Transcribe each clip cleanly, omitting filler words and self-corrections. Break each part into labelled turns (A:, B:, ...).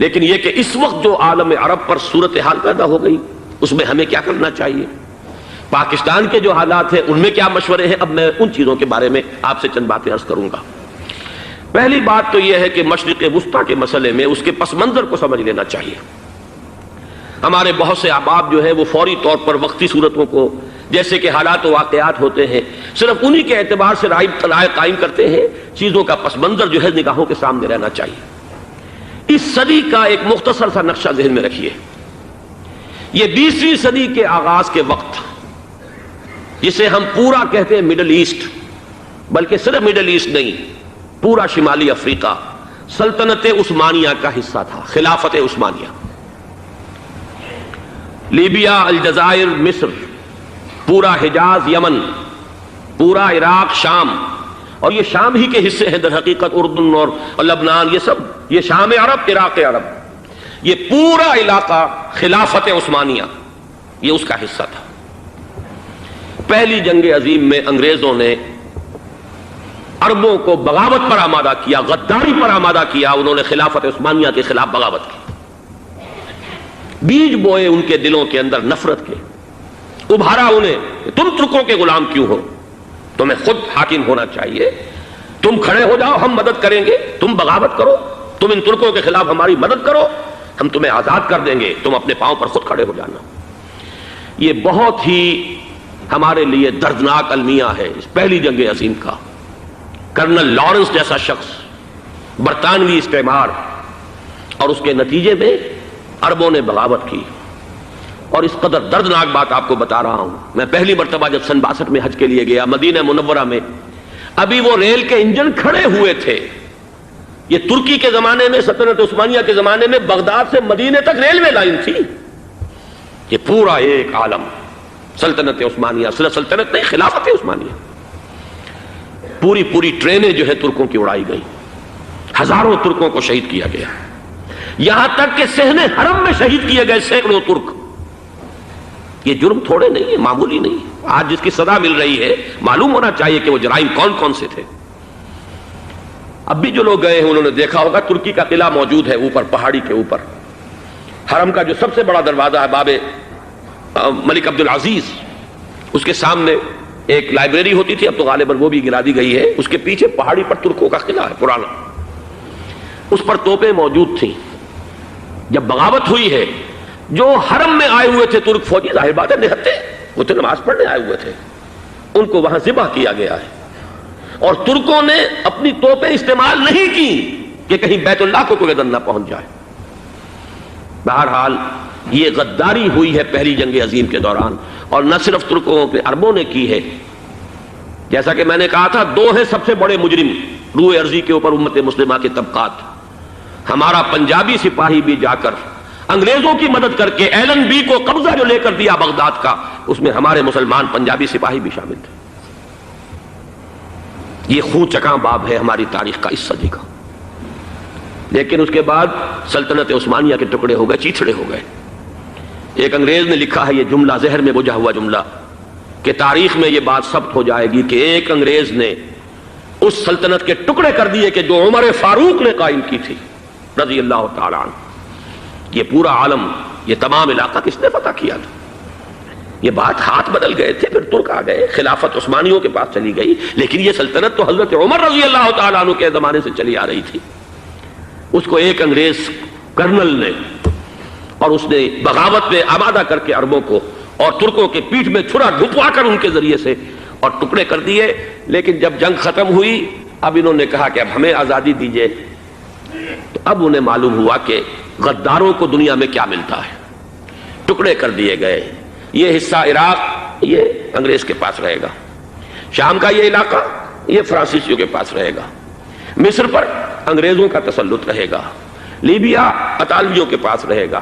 A: لیکن یہ کہ اس وقت جو عالم عرب پر صورتحال پیدا ہو گئی اس میں ہمیں کیا کرنا چاہیے، پاکستان کے جو حالات ہیں ان میں کیا مشورے ہیں، اب میں ان چیزوں کے بارے میں آپ سے چند باتیں عرض کروں گا۔ پہلی بات تو یہ ہے کہ مشرق وسطیٰ کے مسئلے میں اس کے پس منظر کو سمجھ لینا چاہیے۔ ہمارے بہت سے احباب جو ہیں وہ فوری طور پر وقتی صورتوں کو، جیسے کہ حالات و واقعات ہوتے ہیں، صرف انہی کے اعتبار سے رائے قائم کرتے ہیں، چیزوں کا پس منظر جو ہے نگاہوں کے سامنے رہنا چاہیے۔ اس صدی کا ایک مختصر سا نقشہ ذہن میں رکھیے۔ یہ 20ویں صدی کے آغاز کے وقت، جسے ہم پورا کہتے ہیں مڈل ایسٹ، بلکہ صرف مڈل ایسٹ نہیں، پورا شمالی افریقہ سلطنت عثمانیہ کا حصہ تھا، خلافت عثمانیہ۔ لیبیا، الجزائر، مصر، پورا حجاز، یمن، پورا عراق، شام، اور یہ شام ہی کے حصے ہیں در حقیقت، اردن اور لبنان، یہ سب یہ شام عرب، عراق عرب، یہ پورا علاقہ خلافت عثمانیہ یہ اس کا حصہ تھا۔ پہلی جنگ عظیم میں انگریزوں نے عربوں کو بغاوت پر آمادہ کیا، غداری پر آمادہ کیا، انہوں نے خلافت عثمانیہ کے خلاف بغاوت کی، بیج بوئے ان کے دلوں کے اندر نفرت کے، ابھارا انہیں، تم ترکوں کے غلام کیوں ہو، تمہیں خود حاکم ہونا چاہیے، تم کھڑے ہو جاؤ، ہم مدد کریں گے، تم بغاوت کرو، تم ان ترکوں کے خلاف ہماری مدد کرو، ہم تمہیں آزاد کر دیں گے، تم اپنے پاؤں پر خود کھڑے ہو جانا۔ یہ بہت ہی ہمارے لیے دردناک المیہ ہے اس پہلی جنگ عظیم کا۔ کرنل لارنس جیسا شخص، برطانوی استعمار، اور اس کے نتیجے میں عربوں نے بغاوت کی۔ اور اس قدر دردناک بات آپ کو بتا رہا ہوں، میں پہلی مرتبہ جب سن 62 میں حج کے لیے گیا مدینہ منورہ میں، ابھی وہ ریل کے انجن کھڑے ہوئے تھے۔ یہ ترکی کے زمانے میں، سلطنت عثمانیہ کے زمانے میں بغداد سے مدینے تک ریلوے لائن تھی۔ یہ پورا ایک عالم سلطنت عثمانیہ، صرف سلطنت نہیں، خلافت عثمانیہ، پوری ٹرینیں جو ہے ترکوں کی اڑائی گئی، ہزاروں ترکوں کو شہید کیا گیا، یہاں تک کہ صحن حرم میں شہید کیے گئے سینکڑوں ترک۔ یہ جرم تھوڑے نہیں ہے، معمولی نہیں۔ آج جس کی سزا مل رہی ہے، معلوم ہونا چاہیے کہ وہ جرائم کون کون سے تھے۔ اب بھی جو لوگ گئے ہیں انہوں نے دیکھا ہوگا، ترکی کا قلعہ موجود ہے اوپر پہاڑی کے اوپر، حرم کا جو سب سے بڑا دروازہ ہے باب ملک عبدالعزیز، اس کے سامنے ایک لائبریری ہوتی تھی، اب تو غالباً وہ بھی گرا دی گئی ہے، اس کے پیچھے پہاڑی پر ترکوں کا قلعہ ہے پرانا، اس پر توپیں موجود تھیں۔ جب بغاوت ہوئی ہے، جو حرم میں آئے ہوئے تھے ترک فوجی، ظاہر بات ہے نہتے، وہ تو نماز پڑھنے آئے ہوئے تھے، ان کو وہاں ذبح کیا گیا ہے، اور ترکوں نے اپنی توپیں استعمال نہیں کی کہ کہیں بیت اللہ کو کوئی اذن نہ پہنچ جائے۔ بہرحال یہ غداری ہوئی ہے پہلی جنگ عظیم کے دوران، اور نہ صرف ترکوں پہ، عربوں نے کی ہے۔ جیسا کہ میں نے کہا تھا، دو ہیں سب سے بڑے مجرم روئے ارضی کے اوپر امت مسلمہ کے طبقات۔ ہمارا پنجابی سپاہی بھی جا کر انگریزوں کی مدد کر کے ایلن بی کو قبضہ جو لے کر دیا بغداد کا، اس میں ہمارے مسلمان پنجابی سپاہی بھی شامل تھے۔ یہ خون چکاں باب ہے ہماری تاریخ کا اس صدی کا۔ لیکن اس کے بعد سلطنت عثمانیہ کے ٹکڑے ہو گئے، چیتھڑے ہو گئے۔ ایک انگریز نے لکھا ہے یہ جملہ، زہر میں بجھا ہوا جملہ، کہ تاریخ میں یہ بات ثبت ہو جائے گی کہ ایک انگریز نے اس سلطنت کے ٹکڑے کر دیے کہ جو عمر فاروق نے قائم کی تھی رضی اللہ تعالی عنہ۔ یہ پورا عالم، یہ تمام علاقہ کس نے فتح کیا تھا؟ یہ بات ہاتھ بدل گئے تھے، پھر ترک آ گئے، خلافت عثمانیوں کے پاس چلی گئی، لیکن یہ سلطنت تو حضرت عمر رضی اللہ تعالیٰ عنہ کے زمانے سے چلی آ رہی تھی۔ اس کو ایک انگریز کرنل نے، اور اس نے بغاوت میں آمادہ کر کے عربوں کو اور ترکوں کے پیٹھ میں چھرا ڈھپوا کر ان کے ذریعے سے اور ٹکڑے کر دیے۔ لیکن جب جنگ ختم ہوئی، اب انہوں نے کہا کہ اب ہمیں آزادی دیجیے، تو اب انہیں معلوم ہوا کہ غداروں کو دنیا میں کیا ملتا ہے۔ ٹکڑے کر دیے گئے۔ یہ حصہ عراق یہ انگریز کے پاس رہے گا، شام کا یہ علاقہ یہ فرانسیسیوں کے پاس رہے گا، مصر پر انگریزوں کا تسلط رہے گا، لیبیا اطالویوں کے پاس رہے گا،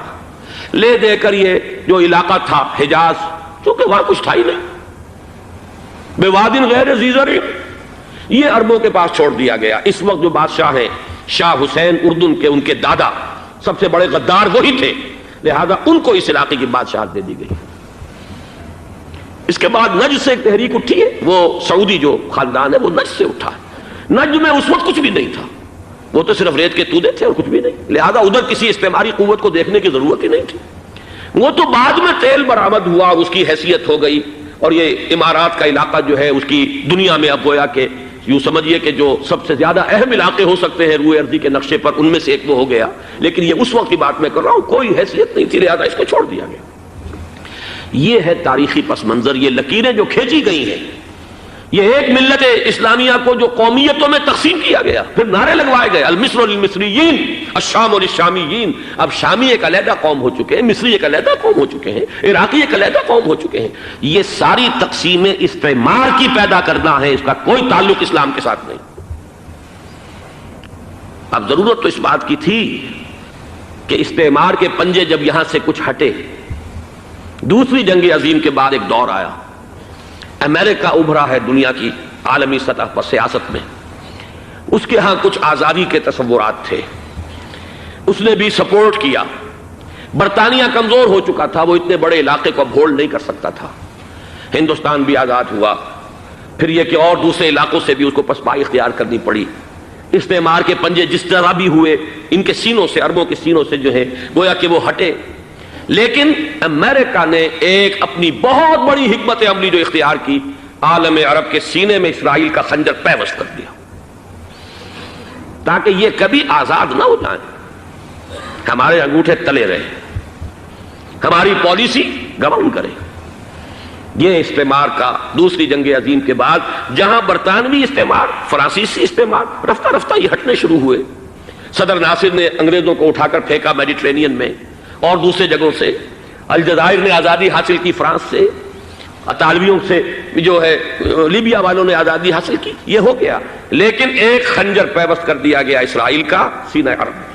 A: لے دے کر یہ جو علاقہ تھا حجاز، چونکہ وہاں کچھ تھا ہی نہیں، بوادن غیر ذی زرع، یہ عربوں کے پاس چھوڑ دیا گیا۔ اس وقت جو بادشاہ ہیں شاہ حسین اردن کے، ان کے دادا سب سے بڑے غدار وہی تھے، لہذا ان کو اس علاقے کی بادشاہت دے دی گئی۔ اس کے بعد نجد سے ایک تحریک اٹھی ہے، وہ سعودی جو خاندان ہے وہ نجد سے اٹھا ہے۔ نجد میں اس وقت کچھ بھی نہیں تھا، وہ تو صرف ریت کے تودے تھے اور کچھ بھی نہیں، لہذا ادھر کسی استعماری قوت کو دیکھنے کی ضرورت ہی نہیں تھی۔ وہ تو بعد میں تیل برآمد ہوا اور اس کی حیثیت ہو گئی، اور یہ امارات کا علاقہ جو ہے اس کی دنیا میں اب گویا کہ یوں سمجھیے کہ جو سب سے زیادہ اہم علاقے ہو سکتے ہیں روئے ارضی کے نقشے پر، ان میں سے ایک وہ ہو گیا، لیکن یہ اس وقت کی بات میں کر رہا ہوں، کوئی حیثیت نہیں تھی، لہذا اس کو چھوڑ دیا گیا۔ یہ ہے تاریخی پس منظر، یہ لکیریں جو کھینچی گئی ہیں، یہ ایک ملت اسلامیہ کو جو قومیتوں میں تقسیم کیا گیا، پھر نعرے لگوائے گئے المصر للمصریین الشام للشامیین، اب شامی ایک علیحدہ قوم ہو چکے ہیں، مصری ایک علیحدہ قوم ہو چکے ہیں، عراقی ایک علیحدہ قوم ہو چکے ہیں۔ یہ ساری تقسیمیں استعمار کی پیدا کرنا ہے، اس کا کوئی تعلق اسلام کے ساتھ نہیں۔ اب ضرورت تو اس بات کی تھی کہ استعمار کے پنجے جب یہاں سے کچھ ہٹے، دوسری جنگ عظیم کے بعد ایک دور آیا، امریکہ ابھرا ہے دنیا کی عالمی سطح پر سیاست میں، اس کے ہاں کچھ آزادی کے تصورات تھے، اس نے بھی سپورٹ کیا۔ برطانیہ کمزور ہو چکا تھا، وہ اتنے بڑے علاقے کو ہولڈ نہیں کر سکتا تھا۔ ہندوستان بھی آزاد ہوا، پھر یہ کہ اور دوسرے علاقوں سے بھی اس کو پسپائی اختیار کرنی پڑی۔ استعمار کے پنجے جس طرح بھی ہوئے، ان کے سینوں سے، عربوں کے سینوں سے جو ہے گویا کہ وہ ہٹے، لیکن امریکہ نے ایک اپنی بہت بڑی حکمت عملی جو اختیار کی، عالم عرب کے سینے میں اسرائیل کا خنجر پیوست کر دیا، تاکہ یہ کبھی آزاد نہ ہو جائیں، ہمارے انگوٹھے تلے رہے، ہماری پالیسی گورن کرے۔ یہ استعمار کا دوسری جنگ عظیم کے بعد جہاں برطانوی استعمار، فرانسیسی استعمار رفتہ رفتہ یہ ہٹنے شروع ہوئے، صدر ناصر نے انگریزوں کو اٹھا کر پھینکا میڈیٹرینین میں اور دوسرے جگہوں سے، الجزائر نے آزادی حاصل کی فرانس سے، اطالویوں سے جو ہے لیبیا والوں نے آزادی حاصل کی، یہ ہو گیا، لیکن ایک خنجر پیوست کر دیا گیا اسرائیل کا سینہ عرب میں۔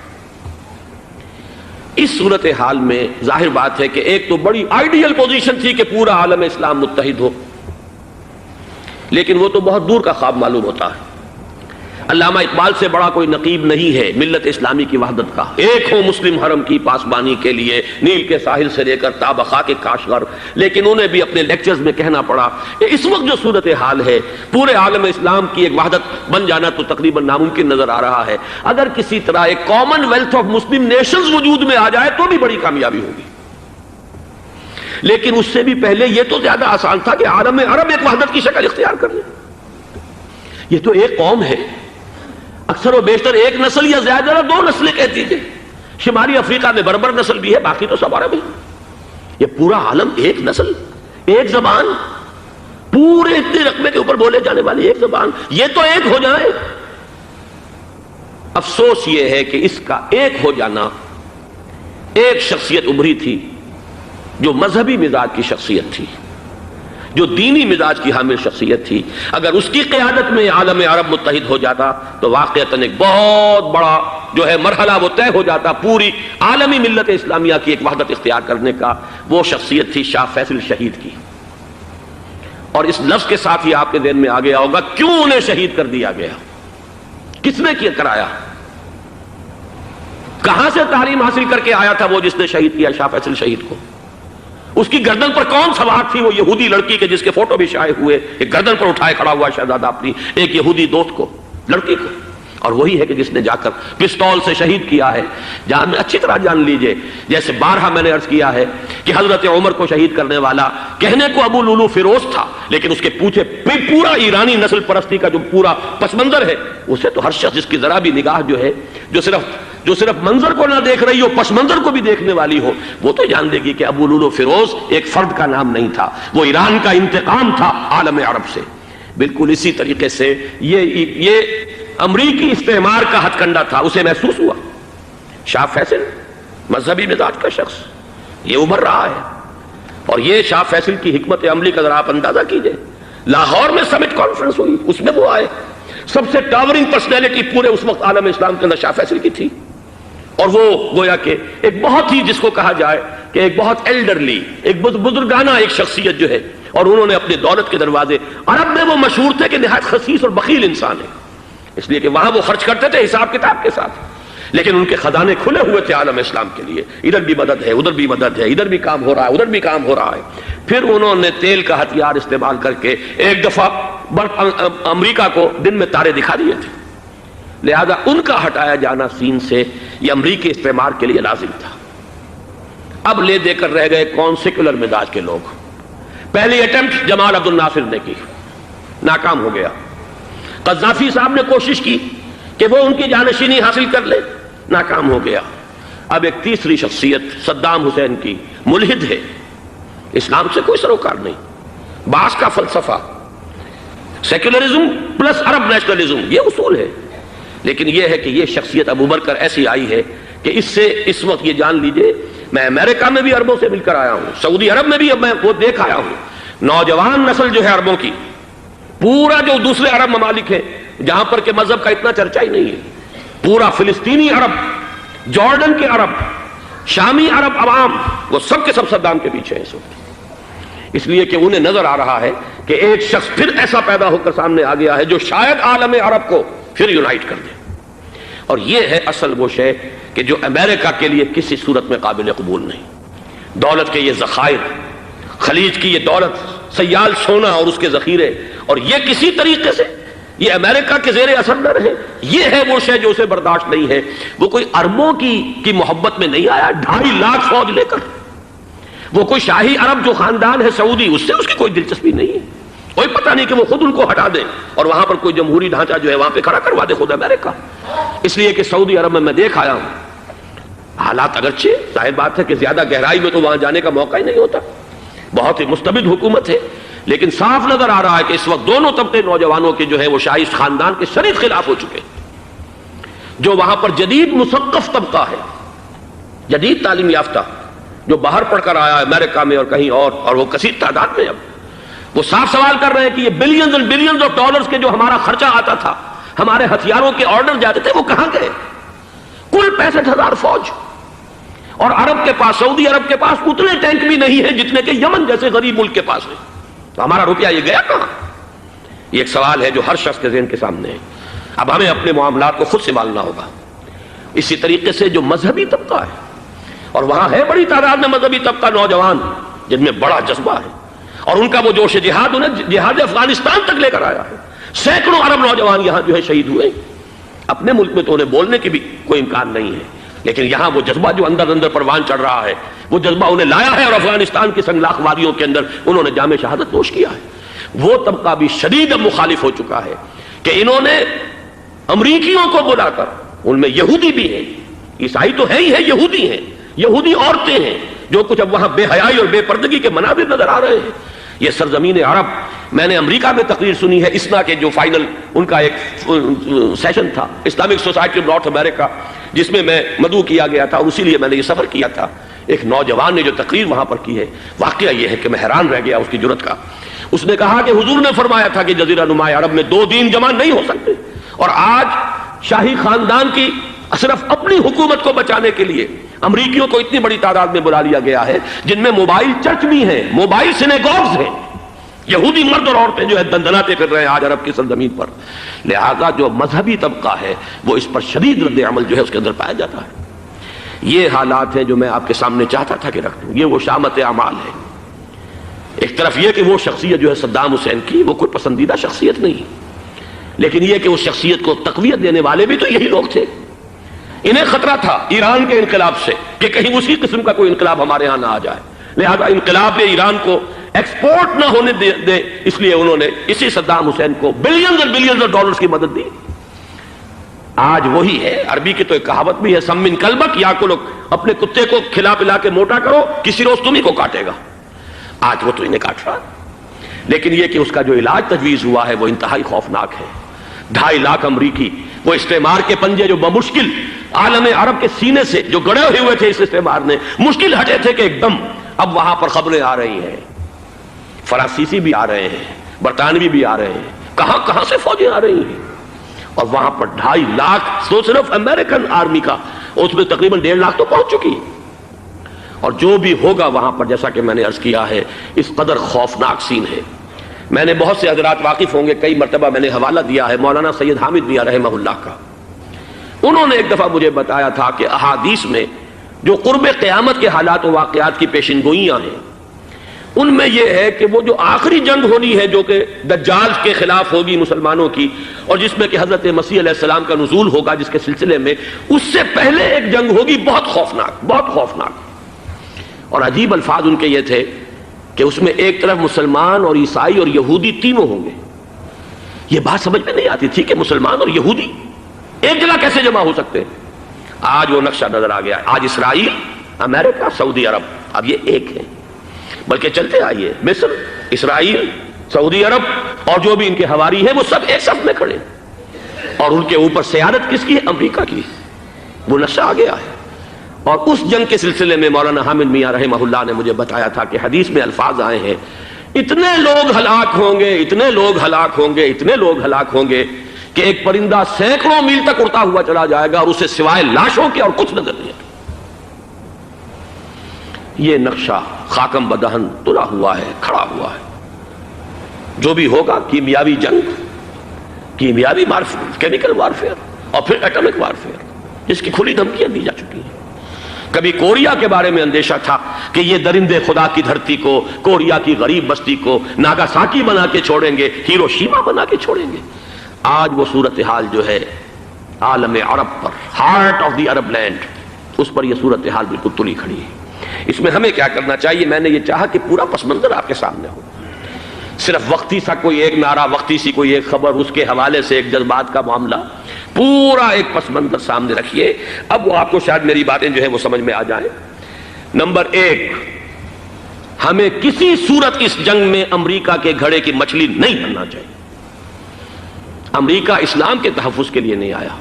A: اس صورتحال میں ظاہر بات ہے کہ ایک تو بڑی آئیڈیل پوزیشن تھی کہ پورا عالم اسلام متحد ہو، لیکن وہ تو بہت دور کا خواب معلوم ہوتا ہے۔ علامہ اقبال سے بڑا کوئی نقیب نہیں ہے ملت اسلامی کی وحدت کا، ایک ہو مسلم حرم کی پاسبانی کے لیے نیل کے ساحل سے لے کر تابخا کے کاشغر، لیکن انہیں بھی اپنے لیکچرز میں کہنا پڑا کہ اس وقت جو صورتحال ہے پورے عالم اسلام کی ایک وحدت بن جانا تو تقریباً ناممکن نظر آ رہا ہے۔ اگر کسی طرح ایک common wealth of Muslim nations وجود میں آ جائے تو بھی بڑی کامیابی ہوگی، لیکن اس سے بھی پہلے یہ تو زیادہ آسان تھا کہ عالم عرب ایک وحدت کی شکل اختیار کر لے۔ یہ تو ایک قوم ہے، اکثر و بیشتر ایک نسل یا زیادہ دو نسلیں کہتی ہیں، شمالی افریقہ میں بربر نسل بھی ہے، باقی تو سب عرب ہے۔ یہ پورا عالم ایک نسل، ایک زبان، پورے اتنے رقبے کے اوپر بولے جانے والی ایک زبان، یہ تو ایک ہو جائے۔ افسوس یہ ہے کہ اس کا ایک ہو جانا، ایک شخصیت ابھری تھی جو مذہبی مزاج کی شخصیت تھی، جو دینی مزاج کی حامل شخصیت تھی، اگر اس کی قیادت میں عالم عرب متحد ہو جاتا تو واقعتاً ایک بہت بڑا جو ہے مرحلہ وہ طے ہو جاتا پوری عالمی ملت اسلامیہ کی ایک وحدت اختیار کرنے کا۔ وہ شخصیت تھی شاہ فیصل شہید کی، اور اس لفظ کے ساتھ ہی آپ کے ذہن میں آ گیا ہوگا کیوں انہیں شہید کر دیا گیا، کس نے کیا کرایا، کہاں سے تعلیم حاصل کر کے آیا تھا وہ جس نے شہید کیا شاہ فیصل شہید کو، اس کی گردن پر کون سوار تھی، وہ یہودی لڑکی کے جس کے فوٹو بھی شائع ہوئے، ایک گردن پر اٹھائے کھڑا ہوا شہزادہ اپنی ایک یہودی دوست کو، لڑکی کو، اور وہی ہے کہ جس نے جا کر پستول سے شہید کیا ہے۔ جہاں میں اچھی طرح جان لیجئے، جیسے بارہا میں نے عرض کیا ہے کہ حضرت عمر کو شہید کرنے والا کہنے کو ابو لولو فیروز تھا، لیکن اس کے پیچھے پورا ایرانی نسل پرستی کا جو پورا پس منظر ہے، اسے تو ہر شخص جس کی ذرا بھی نگاہ جو ہے جو صرف منظر کو نہ دیکھ رہی ہو، پس منظر کو بھی دیکھنے والی ہو، وہ تو جان دے گی کہ ابو لولو فیروز ایک فرد کا نام نہیں تھا، وہ ایران کا انتقام تھا عالم عرب سے۔ بالکل اسی طریقے سے یہ امریکی استعمار کا ہتھ کنڈا تھا، اسے محسوس ہوا۔ شاہ فیصل مذہبی مزاج کا شخص یہ ابھر رہا ہے، اور یہ شاہ فیصل کی حکمت عملی کا ذرا آپ اندازہ کیجئے۔ لاہور میں سمٹ کانفرنس ہوئی، اس میں وہ آئے، سب سے ٹاورنگ پرسنالٹی پورے اس وقت عالم اسلام کے اندر شاہ فیصل کی تھی، اور وہ گویا کہ ایک بہت ہی جس کو کہا جائے کہ ایک بہت ایلڈرلی، ایک بزرگانہ ایک شخصیت جو ہے، اور انہوں نے اپنے دولت کے دروازے، عرب میں وہ مشہور تھے کہ نہایت خسیس اور بخیل انسان ہے، اس لیے کہ وہاں وہ خرچ کرتے تھے حساب کتاب کے ساتھ، لیکن ان کے خزانے کھلے ہوئے تھے عالم اسلام کے لیے، ادھر بھی مدد ہے، ادھر بھی مدد ہے، ادھر بھی کام ہو رہا ہے، ادھر بھی کام ہو رہا ہے۔ پھر انہوں نے تیل کا ہتھیار استعمال کر کے ایک دفعہ امریکہ کو دن میں تارے دکھا دیے تھے، لہذا ان کا ہٹایا جانا سین سے یہ امریکی استعمار کے لیے لازم تھا۔ اب لے دے کر رہ گئے کون؟ سیکولر مزاج کے لوگ۔ پہلی اٹمپٹ جمال عبد الناصر نے کی، ناکام ہو گیا۔ قذافی صاحب نے کوشش کی کہ وہ ان کی جانشینی حاصل کر لے، ناکام ہو گیا۔ اب ایک تیسری شخصیت صدام حسین کی، ملحد ہے، اسلام سے کوئی سروکار نہیں، باس کا فلسفہ، سیکولرزم پلس عرب نیشنلزم، یہ اصول ہے۔ لیکن یہ ہے کہ یہ شخصیت ابو بکر ایسی آئی ہے کہ اس سے اس وقت یہ جان لیجئے، میں امریکہ میں بھی عربوں سے مل کر آیا ہوں، سعودی عرب میں بھی اب میں وہ دیکھ آیا ہوں، نوجوان نسل جو ہے عربوں کی، پورا جو دوسرے عرب ممالک ہیں جہاں پر کہ مذہب کا اتنا چرچا ہی نہیں ہے، پورا فلسطینی عرب، جارڈن کے عرب، شامی عرب عوام، وہ سب کے سب صدام کے پیچھے ہیں اس وقت، اس لیے کہ انہیں نظر آ رہا ہے کہ ایک شخص پھر ایسا پیدا ہو کر سامنے آ گیا ہے جو شاید عالم عرب کو پھر یونائٹ کر دے۔ اور یہ ہے اصل وہ شے کہ جو امریکہ کے لیے کسی صورت میں قابل قبول نہیں۔ دولت کے یہ ذخائر، خلیج کی یہ دولت، سیال سونا اور اس کے ذخیرے، اور یہ کسی طریقے سے یہ امریکہ کے زیر اثر نہ رہے، یہ ہے وہ شے جو اسے برداشت نہیں ہے۔ وہ کوئی اربوں کی محبت میں نہیں آیا 2.5 لاکھ فوج لے کر، وہ کوئی شاہی عرب جو خاندان ہے سعودی، اس سے اس کی کوئی دلچسپی نہیں ہے، کوئی پتہ نہیں کہ وہ خود ان کو ہٹا دے اور وہاں پر کوئی جمہوری ڈھانچہ جو ہے وہاں پہ کھڑا کروا دے خود امریکہ۔ اس لیے کہ سعودی عرب میں دیکھ آیا ہوں، حالات اگرچہ ظاہر بات ہے کہ زیادہ گہرائی میں تو وہاں جانے کا موقع ہی نہیں ہوتا، بہت ہی مستبد حکومت ہے، لیکن صاف نظر آ رہا ہے کہ اس وقت دونوں طبقے نوجوانوں کے جو ہے وہ شاہی خاندان کے شدید خلاف ہو چکے ہیں۔ جو وہاں پر جدید مثقف طبقہ ہے، جدید تعلیم یافتہ، جو باہر پڑھ کر آیا ہے امریکہ میں اور کہیں اور وہ کثیر تعداد میں، اب وہ صاف سوال کر رہے ہیں کہ یہ billions and billions of dollars کے جو ہمارا خرچہ آتا تھا، ہمارے ہتھیاروں کے آرڈر جاتے تھے، وہ کہاں گئے؟ کل 65,000 فوج، اور عرب کے پاس، سعودی عرب کے پاس اتنے ٹینک بھی نہیں ہیں جتنے کہ یمن جیسے غریب ملک کے پاس ہے، تو ہمارا روپیہ یہ گیا کہاں؟ یہ ایک سوال ہے جو ہر شخص کے ذہن کے سامنے ہے۔ اب ہمیں اپنے معاملات کو خود سنبھالنا ہوگا۔ اسی طریقے سے جو مذہبی طبقہ ہے، اور وہاں ہے بڑی تعداد میں مذہبی طبقہ نوجوان جن میں بڑا جذبہ ہے، اور ان کا وہ جوش جہاد انہیں جہاد افغانستان تک لے کر آیا ہے۔ سینکڑوں عرب نوجوان یہاں جو ہے شہید ہوئے، اپنے ملک میں تو انہیں بولنے کی بھی کوئی امکان نہیں ہے، لیکن یہاں وہ جذبہ جو اندر اندر پروان چڑھ رہا ہے، وہ جذبہ انہیں لایا ہے اور افغانستان کی سنگلاخ وادیوں کے اندر انہوں نے جام شہادت نوش کیا ہے۔ وہ طبقہ بھی شدید اب مخالف ہو چکا ہے کہ انہوں نے امریکیوں کو بلا کر، ان میں یہودی بھی ہیں، عیسائی تو ہے ہی ہے، یہودی ہیں، یہودی عورتیں ہیں، جو کچھ اب وہاں بے حیائی اور بے پردگی کے مناظر نظر آ رہے ہیں۔ یہ سرزمین عرب، میں نے امریکہ میں تقریر سنی ہے، اسنا کے جو فائنل ان کا ایک سیشن تھا، اسلامک سوسائٹی آف نارتھ امریکہ، جس میں میں مدعو کیا گیا تھا، اور اسی لیے میں نے یہ سفر کیا تھا۔ ایک نوجوان نے جو تقریر وہاں پر کی ہے، واقعہ یہ ہے کہ میں حیران رہ گیا اس کی جرأت کا۔ اس نے کہا کہ حضور نے فرمایا تھا کہ جزیرہ نما عرب میں 2 دین جمع نہیں ہو سکتے، اور آج شاہی خاندان کی صرف اپنی حکومت کو بچانے کے لیے امریکیوں کو اتنی بڑی تعداد میں بلا لیا گیا ہے، جن میں موبائل چرچ بھی ہیں، موبائل سینیگوگز ہیں، یہودی مرد اور عورتیں جو ہے دندناتے پھر رہے ہیں آج عرب کی سرزمین پر۔ لہذا جو مذہبی طبقہ ہے وہ اس پر شدید رد عمل جو ہے اس کے اندر پایا جاتا ہے۔ یہ حالات ہیں جو میں آپ کے سامنے چاہتا تھا کہ رکھ دوں۔ یہ وہ شامت اعمال ہے۔ ایک طرف یہ کہ وہ شخصیت جو ہے صدام حسین کی، وہ کوئی پسندیدہ شخصیت نہیں، لیکن یہ کہ اس شخصیت کو تقویت دینے والے بھی تو یہی لوگ تھے۔ انہیں خطرہ تھا ایران کے انقلاب سے کہ کہیں اسی قسم کا کوئی انقلاب ہمارے ہاں نہ آ جائے، لہذا انقلاب ایران کو ایکسپورٹ نہ ہونے دے، اس لیے انہوں نے اسی صدام حسین کو بلینز اور بلینز آف ڈالرز کی مدد دی۔ آج وہی ہے، عربی کی تو ایک کہاوت بھی ہے، سمن کلبک، یا کو لوگ اپنے کتے کو کھلا پلا کے موٹا کرو، کسی روز تمہیں کو کاٹے گا۔ آج وہ تو انہیں کاٹ رہا، لیکن یہ کہ اس کا جو علاج تجویز ہوا ہے وہ انتہائی خوفناک ہے۔ 2.5 لاکھ امریکی، وہ استعمار کے پنجے جو بمشکل عالم عرب کے سینے سے جو گڑے ہوئے تھے اس استعمار نے، مشکل ہٹے تھے کہ ایک دم اب وہاں پر خبریں آ رہی ہیں، فرانسیسی بھی آ رہے ہیں، برطانوی بھی آ رہے ہیں، کہاں کہاں سے فوجیں آ رہی ہیں، اور وہاں پر 2.5 لاکھ تو صرف امریکن آرمی کا، اس میں تقریباً 1.5 لاکھ تو پہنچ چکی، اور جو بھی ہوگا وہاں پر جیسا کہ میں نے عرض کیا ہے اس قدر خوفناک سین ہے۔ میں نے بہت سے حضرات واقف ہوں گے، کئی مرتبہ میں نے حوالہ دیا ہے مولانا سید حامد میاں رحمہ اللہ کا۔ انہوں نے ایک دفعہ مجھے بتایا تھا کہ احادیث میں جو قرب قیامت کے حالات و واقعات کی پیشن گوئیاں ہیں، ان میں یہ ہے کہ وہ جو آخری جنگ ہونی ہے جو کہ دجال کے خلاف ہوگی مسلمانوں کی، اور جس میں کہ حضرت مسیح علیہ السلام کا نزول ہوگا جس کے سلسلے میں، اس سے پہلے ایک جنگ ہوگی بہت خوفناک، بہت خوفناک۔ اور عجیب الفاظ ان کے یہ تھے کہ اس میں ایک طرف مسلمان اور عیسائی اور یہودی تینوں ہوں گے۔ یہ بات سمجھ میں نہیں آتی تھی کہ مسلمان اور یہودی ایک جگہ کیسے جمع ہو سکتے ہیں۔ آج وہ نقشہ نظر آ گیا، آج اسرائیل، امریکہ، سعودی عرب اب یہ ایک ہیں، بلکہ چلتے آئیے مصر، اسرائیل، سعودی عرب اور جو بھی ان کے حواری ہیں وہ سب ایک صف میں کھڑے ہیں، اور ان کے اوپر سیادت کس کی ہے؟ امریکہ کی۔ وہ نقشہ آ گیا ہے۔ اور اس جنگ کے سلسلے میں مولانا حامد میاں رحمہ اللہ نے مجھے بتایا تھا کہ حدیث میں الفاظ آئے ہیں، اتنے لوگ ہلاک ہوں گے، اتنے لوگ ہلاک ہوں گے، اتنے لوگ ہلاک ہوں گے کہ ایک پرندہ سینکڑوں میل تک اڑتا ہوا چلا جائے گا اور اسے سوائے لاشوں کے اور کچھ نظر نہیں آئے۔ یہ نقشہ خاکم بدہن تلا ہوا ہے، کھڑا ہوا ہے۔ جو بھی ہوگا کیمیاوی جنگ، کیمیاوی وارفیئر، کیمیکل وارفیئر، اور پھر ایٹمک وارفیئر، جس کی کھلی دھمکیاں دی جا چکی ہیں۔ کبھی کوریا کے بارے میں اندیشہ تھا کہ یہ درندے خدا کی دھرتی کو، کوریا کی غریب بستی کو ناگاساکی بنا کے چھوڑیں گے، ہیروشیما بنا کے چھوڑیں گے۔ آج وہ صورتحال جو ہے عالم عرب پر، heart of the Arab land, اس پر یہ صورتحال بالکل تلی کھڑی ہے۔ اس میں ہمیں کیا کرنا چاہیے؟ میں نے یہ چاہا کہ پورا پس منظر آپ کے سامنے ہو، صرف وقتی سا کوئی ایک نعرہ، وقتی سی کوئی ایک خبر، اس کے حوالے سے ایک جذبات کا معاملہ، پورا ایک پس منظر سامنے رکھیے۔ اب وہ آپ کو شاید میری باتیں جو ہیں وہ سمجھ میں آ جائیں۔ نمبر ایک، ہمیں کسی صورت اس جنگ میں امریکہ کے گھڑے کی مچھلی نہیں بننا چاہیے۔ امریکہ اسلام کے تحفظ کے لیے نہیں آیا،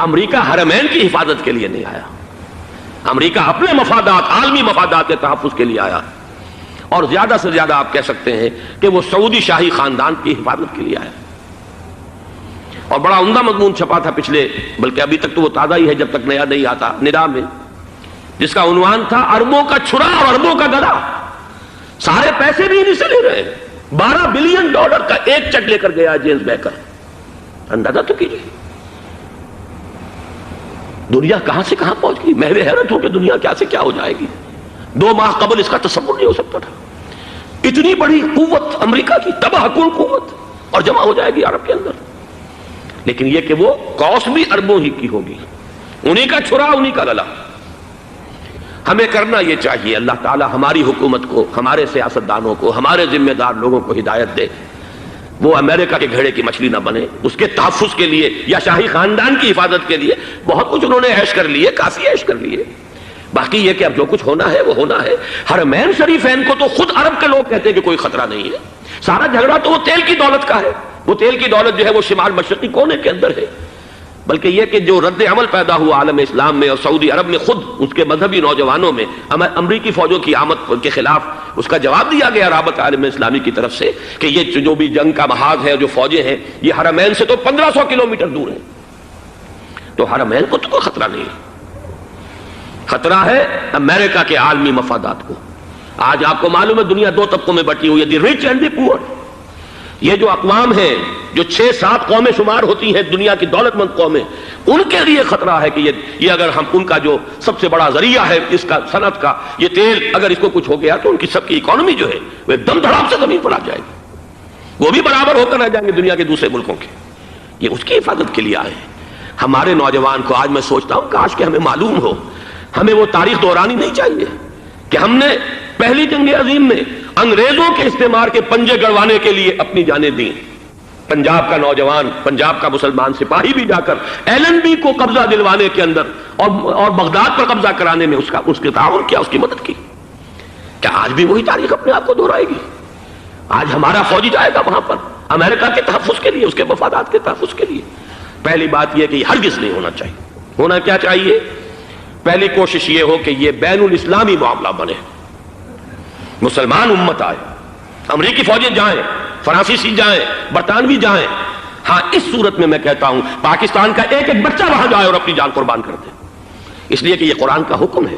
A: امریکہ حرمین کی حفاظت کے لیے نہیں آیا، امریکہ اپنے مفادات، عالمی مفادات کے تحفظ کے لیے آیا، اور زیادہ سے زیادہ آپ کہہ سکتے ہیں کہ وہ سعودی شاہی خاندان کی حفاظت کے لیے آیا۔ اور بڑا عمدہ مضمون چھپا تھا پچھلے، بلکہ ابھی تک تو وہ تازہ ہی ہے جب تک نیا نہیں آتا، ندا میں، جس کا عنوان تھا اربوں کا چھرا اور اربوں کا گدا۔ سارے پیسے بھی انہیں سے لے رہے ہیں۔ $12 بلین کا ایک چیک لے کر گیا جیمز بیکر۔ اندازہ تو کیجیے دنیا کہاں سے کہاں پہنچ گئی۔ میں حیرت ہوں کہ دنیا کیا سے کیا ہو جائے گی۔ 2 ماہ قبل اس کا تصور نہیں ہو سکتا تھا۔ اتنی بڑی قوت امریکہ کی، تباہ کن قوت، اور جمع ہو جائے گی عرب کے اندر۔ لیکن یہ کہ وہ کاسٹ بھی اربوں ہی کی ہوگی، انہی کا چھرا، انہی کا گلا۔ ہمیں کرنا یہ چاہیے، اللہ تعالی ہماری حکومت کو، ہمارے سیاستدانوں کو، ہمارے ذمہ دار لوگوں کو ہدایت دے، وہ امریکہ کے گھڑے کی مچھلی نہ بنے۔ اس کے تحفظ کے لیے یا شاہی خاندان کی حفاظت کے لیے بہت کچھ انہوں نے عیش کر لیے، کافی عیش کر لیے۔ باقی یہ کہ اب جو کچھ ہونا ہے وہ ہونا ہے۔ حرمین شریفین کو تو خود عرب کے لوگ کہتے ہیں کہ کوئی خطرہ نہیں ہے۔ سارا جھگڑا تو وہ تیل کی دولت کا ہے۔ وہ تیل کی دولت جو ہے وہ شمال مشرقی کونے کے اندر ہے۔ بلکہ یہ کہ جو رد عمل پیدا ہوا عالم اسلام میں اور سعودی عرب میں، خود اس کے مذہبی نوجوانوں میں امریکی فوجوں کی آمد کے خلاف اس کا جواب دیا گیا رابطہ عالم اسلامی کی طرف سے کہ یہ جو بھی جنگ کا محاذ ہے، جو فوجیں ہیں، یہ حرمین سے تو 1500 کلومیٹر دور ہیں، تو حرمین کو تو کوئی خطرہ نہیں ہے۔ خطرہ ہے امریکہ کے عالمی مفادات کو۔ آج آپ کو معلوم ہے دنیا 2 طبقوں میں بٹی ہوئی ہے، دی رچ اینڈ دی پور۔ یہ جو اقوام ہیں، جو 6-7 قومیں شمار ہوتی ہیں دنیا کی دولت مند قومیں، ان کے لیے خطرہ ہے کہ یہ اگر ہم ان کا جو سب سے بڑا ذریعہ ہے اس کا صنعت کا، یہ تیل، اگر اس کو کچھ ہو گیا تو ان کی سب کی اکانومی جو ہے وہ ایک دم دھڑام سے زمین پر آ جائے گی، وہ بھی برابر ہو کر رہ جائیں گے دنیا کے دوسرے ملکوں کے۔ یہ اس کی حفاظت کے لیے آئے ہیں۔ ہمارے نوجوان کو آج میں سوچتا ہوں کاش کہ ہمیں معلوم ہو، ہمیں وہ تاریخ دہرانی نہیں چاہیے کہ ہم نے پہلی جنگ عظیم میں انگریزوں کے استعمار کے پنجے گڑوانے کے لیے اپنی جانیں دیں۔ پنجاب کا نوجوان، پنجاب کا مسلمان سپاہی بھی جا کر ایلن بی کو قبضہ دلوانے کے اندر اور بغداد پر قبضہ کرانے میں اس کے تعاون کیا، اس کی مدد کی۔ کیا آج بھی وہی تاریخ اپنے آپ کو دہرائے گی؟ آج ہمارا فوجی جائے گا وہاں پر امریکہ کے تحفظ کے لیے، اس کے مفادات کے تحفظ کے لیے۔ پہلی بات یہ کہ یہ ہرگز نہیں ہونا چاہیے۔ ہونا کیا چاہیے؟ پہلی کوشش یہ ہو کہ یہ بین الاسلامی معاملہ بنے، مسلمان امت آئے، امریکی فوجیں جائیں، فرانسیسی جائیں، برطانوی جائیں۔ ہاں اس صورت میں کہتا ہوں پاکستان کا ایک ایک بچہ وہاں جائے اور اپنی جان قربان کر دے، اس لیے کہ یہ قرآن کا حکم ہے۔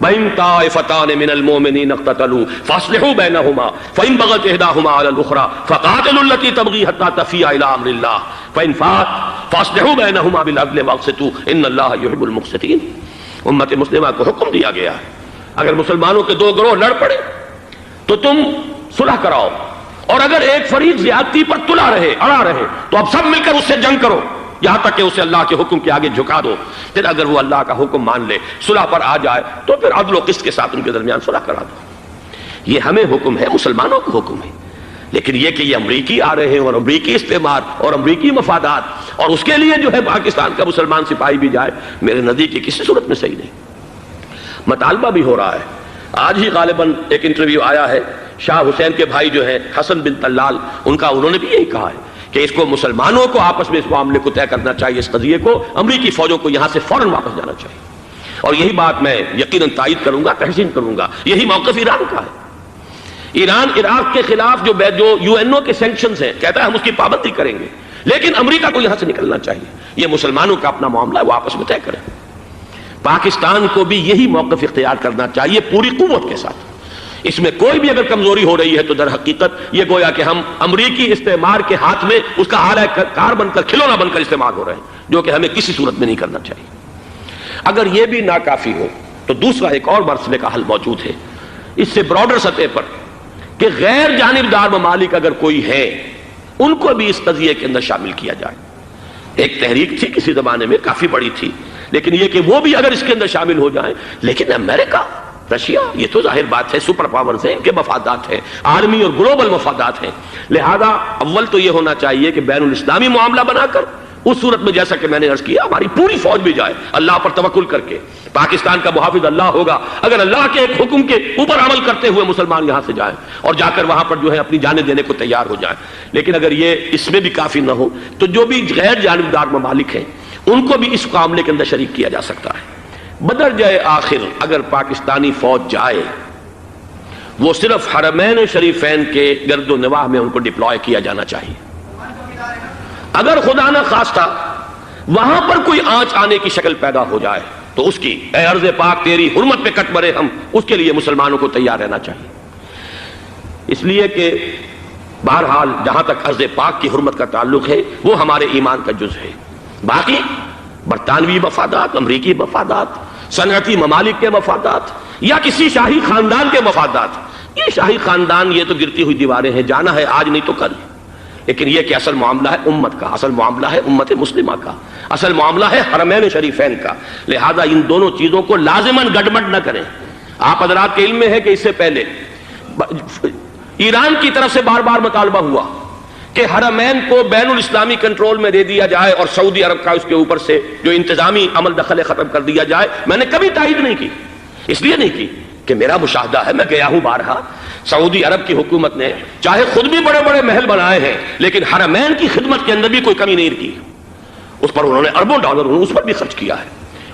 A: وَإِن طَائِفَتَانِ مِنَ الْمُؤْمِنِينَ اقْتَتَلُوا فَأَصْلِحُوا بَيْنَهُمَا فَإِن بَغَتْ إِحْدَاهُمَا عَلَى الْأُخْرَى فَقَاتِلُوا الَّتِي تَبْغِي حَتَّى تَفِيءَ إِلَىٰ أَمْرِ اللَّهِ فَإِن فَاءَتْ فَأَصْلِحُوا بَيْنَهُمَا بِالْعَدْلِ وَأَقْسِطُوا إِنَّ اللَّهَ يُحِبُّ الْمُقْسِطِينَ۔ امت مسلمہ کو حکم دیا گیا ہے اگر مسلمانوں کے 2 گروہ لڑ پڑے تو تم صلح کراؤ، اور اگر ایک فریق زیادتی پر تلا رہے، اڑا رہے، تو اب سب مل کر اس سے جنگ کرو یہاں تک کہ اسے اللہ کے حکم کے آگے جھکا دو۔ پھر اگر وہ اللہ کا حکم مان لے، صلح پر آ جائے، تو پھر عدل و قسط کے ساتھ ان کے درمیان صلح کرا دو۔ یہ ہمیں حکم ہے، مسلمانوں کو حکم ہے۔ لیکن یہ کہ یہ امریکی آ رہے ہیں اور امریکی استعمار اور امریکی مفادات، اور اس کے لیے جو ہے پاکستان کا مسلمان سپاہی بھی جائے، میرے نزدیک کی کسی صورت میں صحیح نہیں۔ مطالبہ بھی ہو رہا ہے، آج ہی غالباً ایک انٹرویو آیا ہے، شاہ حسین کے بھائی جو ہیں حسن بن طلال، انہوں نے بھی یہی کہا ہے کہ اس کو مسلمانوں کو آپس میں اس معاملے کو طے کرنا چاہیے، اس قضیے کو، امریکی فوجوں کو یہاں سے فوراً واپس جانا چاہیے۔ اور یہی بات میں یقیناً تائید کروں گا، تحسین کروں گا، یہی موقف ایران کا ہے۔ ایران عراق کے خلاف جو UN کے سینکشنز ہیں، کہتا ہے ہم اس کی پابندی کریں گے، لیکن امریکہ کو یہاں سے نکلنا چاہیے۔ یہ مسلمانوں کا اپنا معاملہ ہے، وہ آپس میں طے کریں۔ پاکستان کو بھی یہی موقف اختیار کرنا چاہیے پوری قوت کے ساتھ۔ اس میں کوئی بھی اگر کمزوری ہو رہی ہے تو در حقیقت یہ گویا کہ ہم امریکی استعمار کے ہاتھ میں اس کا آلہ کار بن کر، کھلونا بن کر استعمال ہو رہے ہیں، جو کہ ہمیں کسی صورت میں نہیں کرنا چاہیے۔ اگر یہ بھی ناکافی ہو تو دوسرا ایک اور مسئلے کا حل موجود ہے، اس سے براڈر سطح پر، کہ غیر جانبدار ممالک اگر کوئی ہے، ان کو بھی اس قضیے کے اندر شامل کیا جائے۔ ایک تحریک تھی کسی زمانے میں، کافی بڑی تھی، لیکن یہ کہ وہ بھی اگر اس کے اندر شامل ہو جائیں۔ لیکن امریکہ، رشیا، یہ تو ظاہر بات ہے سپر پاورز ہیں، ان کے مفادات ہیں، عالمی اور گلوبل مفادات ہیں، لہذا اول تو یہ ہونا چاہیے کہ بین الاسلامی معاملہ بنا کر، اس صورت میں جیسا کہ میں نے عرض کیا، ہماری پوری فوج بھی جائے اللہ پر توکل کر کے۔ پاکستان کا محافظ اللہ ہوگا، اگر اللہ کے ایک حکم کے اوپر عمل کرتے ہوئے مسلمان یہاں سے جائیں اور جا کر وہاں پر جو ہے اپنی جانیں دینے کو تیار ہو جائیں۔ لیکن اگر یہ اس میں بھی کافی نہ ہو تو جو بھی غیر جانبدار ممالک ہیں ان کو بھی اس معاملے کے اندر شریک کیا جا سکتا ہے۔ بدرجہ آخر اگر پاکستانی فوج جائے، وہ صرف حرمین شریفین کے گرد و نواح میں ان کو ڈپلوائے کیا جانا چاہیے۔ اگر خدا نہ خواستہ وہاں پر کوئی آنچ آنے کی شکل پیدا ہو جائے تو اس کی، اے ارض پاک تیری حرمت پہ کٹ مرے ہم، اس کے لیے مسلمانوں کو تیار رہنا چاہیے۔ اس لیے کہ بہرحال جہاں تک ارض پاک کی حرمت کا تعلق ہے وہ ہمارے ایمان کا جز ہے۔ باقی برطانوی مفادات، امریکی مفادات، صنعتی ممالک کے مفادات، یا کسی شاہی خاندان کے مفادات، یہ شاہی خاندان یہ تو گرتی ہوئی دیواریں ہیں، جانا ہے آج نہیں تو کل۔ لیکن یہ کہ اصل معاملہ ہے امت کا، اصل معاملہ ہے امت مسلمہ کا، اصل معاملہ ہے حرمین شریفین کا، لہذا ان دونوں چیزوں کو لازماً گڈمڈ نہ کریں۔ آپ حضرات کے علم میں ہے کہ اس سے پہلے ایران کی طرف سے بار بار مطالبہ ہوا کہ حرمین کو بین الاسلامی کنٹرول میں دے دیا جائے اور سعودی عرب کا اس کے اوپر سے جو انتظامی عمل دخل ختم کر دیا جائے۔ میں نے کبھی تائید نہیں کی، اس لیے نہیں کی کہ میرا مشاہدہ ہے، میں گیا ہوں بارہا، سعودی عرب کی حکومت نے چاہے خود بھی بڑے بڑے محل بنائے ہیں لیکن حرمین کی خدمت کے اندر بھی کوئی کمی نہیں کی، اس پر انہوں نے اربوں ڈالر اس پر بھی خرچ کیا ہے،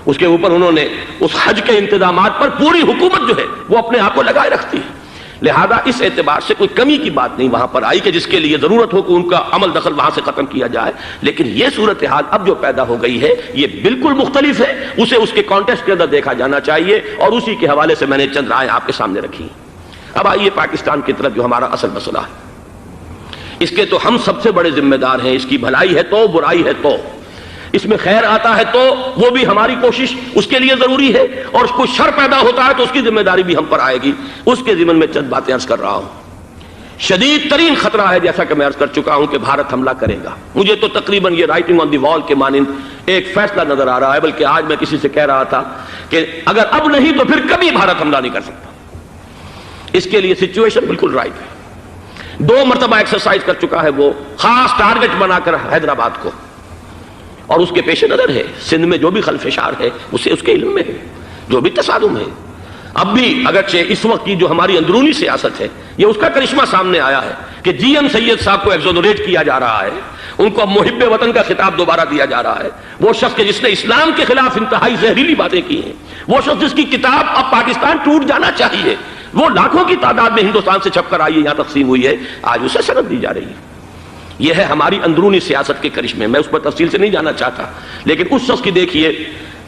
A: اس کے اوپر انہوں نے اس حج کے انتظامات پر پوری حکومت جو ہے وہ اپنے آپ کو لگائے رکھتی ہے۔ لہذا اس اعتبار سے کوئی کمی کی بات نہیں وہاں پر آئی کہ جس کے لیے ضرورت ہو کہ ان کا عمل دخل وہاں سے ختم کیا جائے۔ لیکن یہ صورتحال اب جو پیدا ہو گئی ہے یہ بالکل مختلف ہے، اسے اس کے کانٹیکسٹ کے اندر دیکھا جانا چاہیے، اور اسی کے حوالے سے میں نے چند رائے آپ کے سامنے رکھی۔ اب آئیے پاکستان کی طرف، جو ہمارا اصل مسئلہ ہے، اس کے تو ہم سب سے بڑے ذمہ دار ہیں۔ اس کی بھلائی ہے تو، برائی ہے تو، اس میں خیر آتا ہے تو وہ بھی ہماری کوشش اس کے لیے ضروری ہے، اور کوئی شر پیدا ہوتا ہے تو اس کی ذمہ داری بھی ہم پر آئے گی۔ اس کے ضمن میں چند باتیں عرض کر رہا ہوں۔ شدید ترین خطرہ ہے، جیسا کہ میں عرض کر چکا ہوں، کہ بھارت حملہ کرے گا۔ مجھے تو تقریباً یہ رائٹنگ آن دی وال کے مانند ایک فیصلہ نظر آ رہا ہے، بلکہ آج میں کسی سے کہہ رہا تھا کہ اگر اب نہیں تو پھر کبھی بھارت حملہ نہیں کر سکتا۔ اس کے لیے سچویشن بالکل رائٹ ہے۔ 2 مرتبہ ایکسرسائز کر چکا ہے وہ، خاص ٹارگٹ بنا کر حیدرآباد کو، اور اس کے پیش نظر ہے سندھ میں جو بھی خلفشار ہے اسے اس کے علم میں ہے، جو بھی تصادم ہے۔ اب بھی اگرچہ اس وقت کی جو ہماری اندرونی سیاست ہے یہ اس کا کرشمہ سامنے آیا ہے کہ جی ایم سید صاحب کو ایگزونریٹ کیا جا رہا ہے، ان کو اب محب وطن کا خطاب دوبارہ دیا جا رہا ہے۔ وہ شخص جس نے اسلام کے خلاف انتہائی زہریلی باتیں کی ہیں، وہ شخص جس کی کتاب اب پاکستان ٹوٹ جانا چاہیے، وہ لاکھوں کی تعداد میں ہندوستان سے چھپ کر آئی ہے، یہاں تقسیم ہوئی ہے، آج اسے سند دی جا رہی ہے۔ یہ ہے ہماری اندرونی سیاست کے کرشمے، میں اس پر تفصیل سے نہیں جانا چاہتا، لیکن اس شخص کی دیکھیے،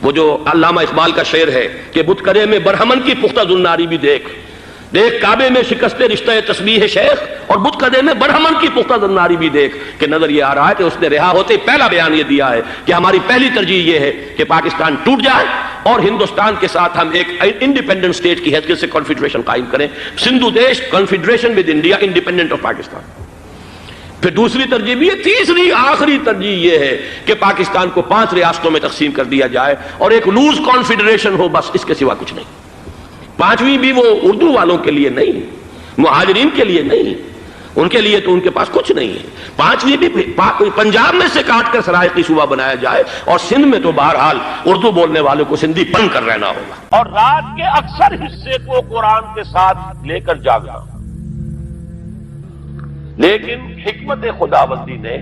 A: وہ جو علامہ اقبال کا شعر ہے کہ بت کرے میں برہمن کی پختہ زناری بھی دیکھ، دیکھ کعبے میں شکست رشتہ تسبیح شیخ اور بت قدے میں برہمن کی پختہ زناری بھی دیکھ کہ نظر یہ آ رہا ہے کہ اس نے رہا ہوتے پہلا بیان یہ دیا ہے کہ ہماری پہلی ترجیح یہ ہے کہ پاکستان ٹوٹ جائے اور ہندوستان کے ساتھ ہم ایک انڈیپینڈنٹ اسٹیٹ کی حیثیت سے کنفیڈریشن قائم کریں، سندھو دیش confederation with India independent of Pakistan. پھر دوسری ترجیح بھی ہے، تیسری آخری ترجیح یہ ہے کہ پاکستان کو 5 ریاستوں میں تقسیم کر دیا جائے اور ایک لوز کانفیڈریشن ہو، بس اس کے سوا کچھ نہیں۔ 5ویں بھی وہ اردو والوں کے لیے نہیں، مہاجرین کے لیے نہیں، ان کے لیے تو ان کے پاس کچھ نہیں ہے۔ 5ویں بھی پنجاب میں سے کاٹ کر سرائیکی صوبہ بنایا جائے اور سندھ میں تو بہرحال اردو بولنے والوں کو سندھی بن کر رہنا ہوگا،
B: اور رات کے اکثر حصے کو قرآن کے ساتھ لے کر جاگنا۔ لیکن حکمت خداوندی نے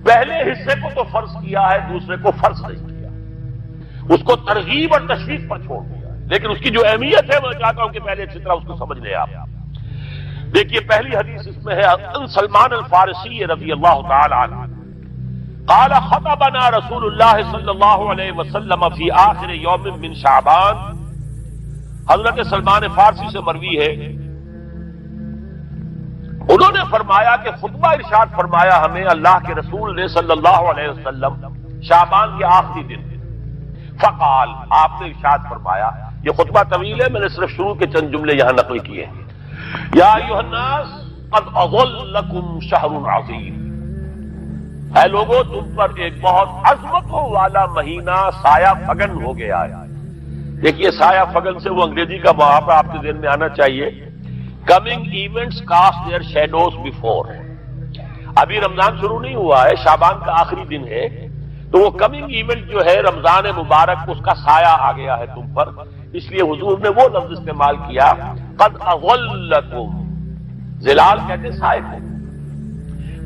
B: پہلے حصے کو تو فرض کیا ہے، دوسرے کو فرض نہیں کیا، اس کو ترغیب اور تشویق پر چھوڑ دیا ہے۔ لیکن اس کی جو اہمیت ہے میں چاہتا ہوں کہ پہلے اچھی طرح اس کو سمجھ لیں آپ۔ دیکھیے پہلی حدیث اس میں ہے سلمان الفارسی رضی اللہ تعالی عنہ قال خطبنا رسول اللہ صلی اللہ علیہ وسلم فی آخر یوم من شعبان۔ حضرت سلمان فارسی سے مروی ہے، انہوں نے فرمایا کہ خطبہ ارشاد فرمایا ہمیں اللہ کے رسول نے صلی اللہ علیہ وسلم شعبان کے آخری دن۔ فقال، آپ نے ارشاد فرمایا، یہ خطبہ طویل ہے، میں نے صرف شروع کے چند جملے یہاں نقل کیے ہیں۔ یا ایھا الناس قد اظلکم شہر عظیم، اے لوگوں تم پر ایک بہت عظمتوں والا مہینہ سایہ فگن ہو گیا ہے۔ دیکھیے سایہ فگن سے وہ انگریزی کا محاورہ آپ کے ذہن میں آنا چاہیے، coming events cast their shadows before. ابھی رمضان شروع نہیں ہوا ہے، شعبان کا آخری دن ہے، تو وہ کمنگ ایونٹ جو ہے رمضان مبارک، اس کا سایہ آ گیا ہے تم پر، اس لیے حضور نے وہ لفظ استعمال کیا قد اظلکم، ظلال کہتے سائے کو،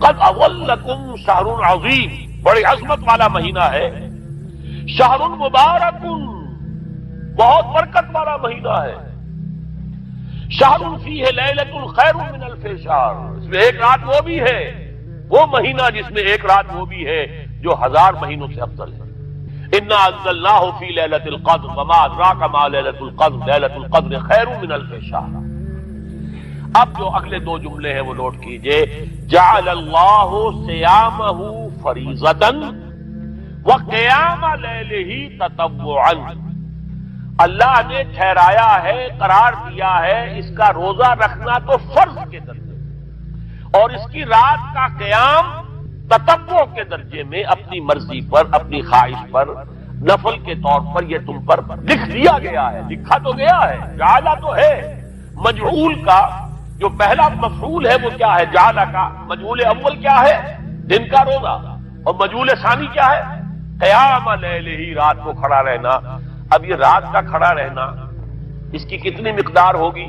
B: قد اظلکم شہر عظیم، بڑی عظمت والا مہینہ ہے، شہر مبارک، بہت برکت والا مہینہ ہے، شہر فیہ لیلۃ خیر من الف شہر، اس میں ایک رات وہ بھی ہے، وہ مہینہ جس میں ایک رات وہ بھی ہے جو 1000 مہینوں سے افضل ہے۔ انا انزلناہ فی لیلۃ القدر وما ادراک ما لیلۃ القدر لیلۃ القدر خیر من الف شہر۔ اب جو اگلے 2 جملے ہیں وہ نوٹ کیجئے، جعل اللہ صیامہ فریضۃ وقیام لیلہ تطوعا، اللہ نے ٹھہرایا ہے، قرار دیا ہے اس کا روزہ رکھنا تو فرض کے درجے میں، اور اس کی رات کا قیام تطوع کے درجے میں، اپنی مرضی پر، اپنی خواہش پر، نفل کے طور پر یہ تم پر لکھ دیا گیا ہے، لکھا تو گیا ہے، جعلہ تو ہے۔ مجعول کا جو پہلا مفعول ہے وہ کیا ہے؟ جعلہ کا مجعول اول کیا ہے؟ دن کا روزہ، اور مجعول ثانی کیا ہے؟ قیام لیلہ، رات کو کھڑا رہنا۔ اب یہ رات کا کھڑا رہنا اس کی کتنی مقدار ہوگی،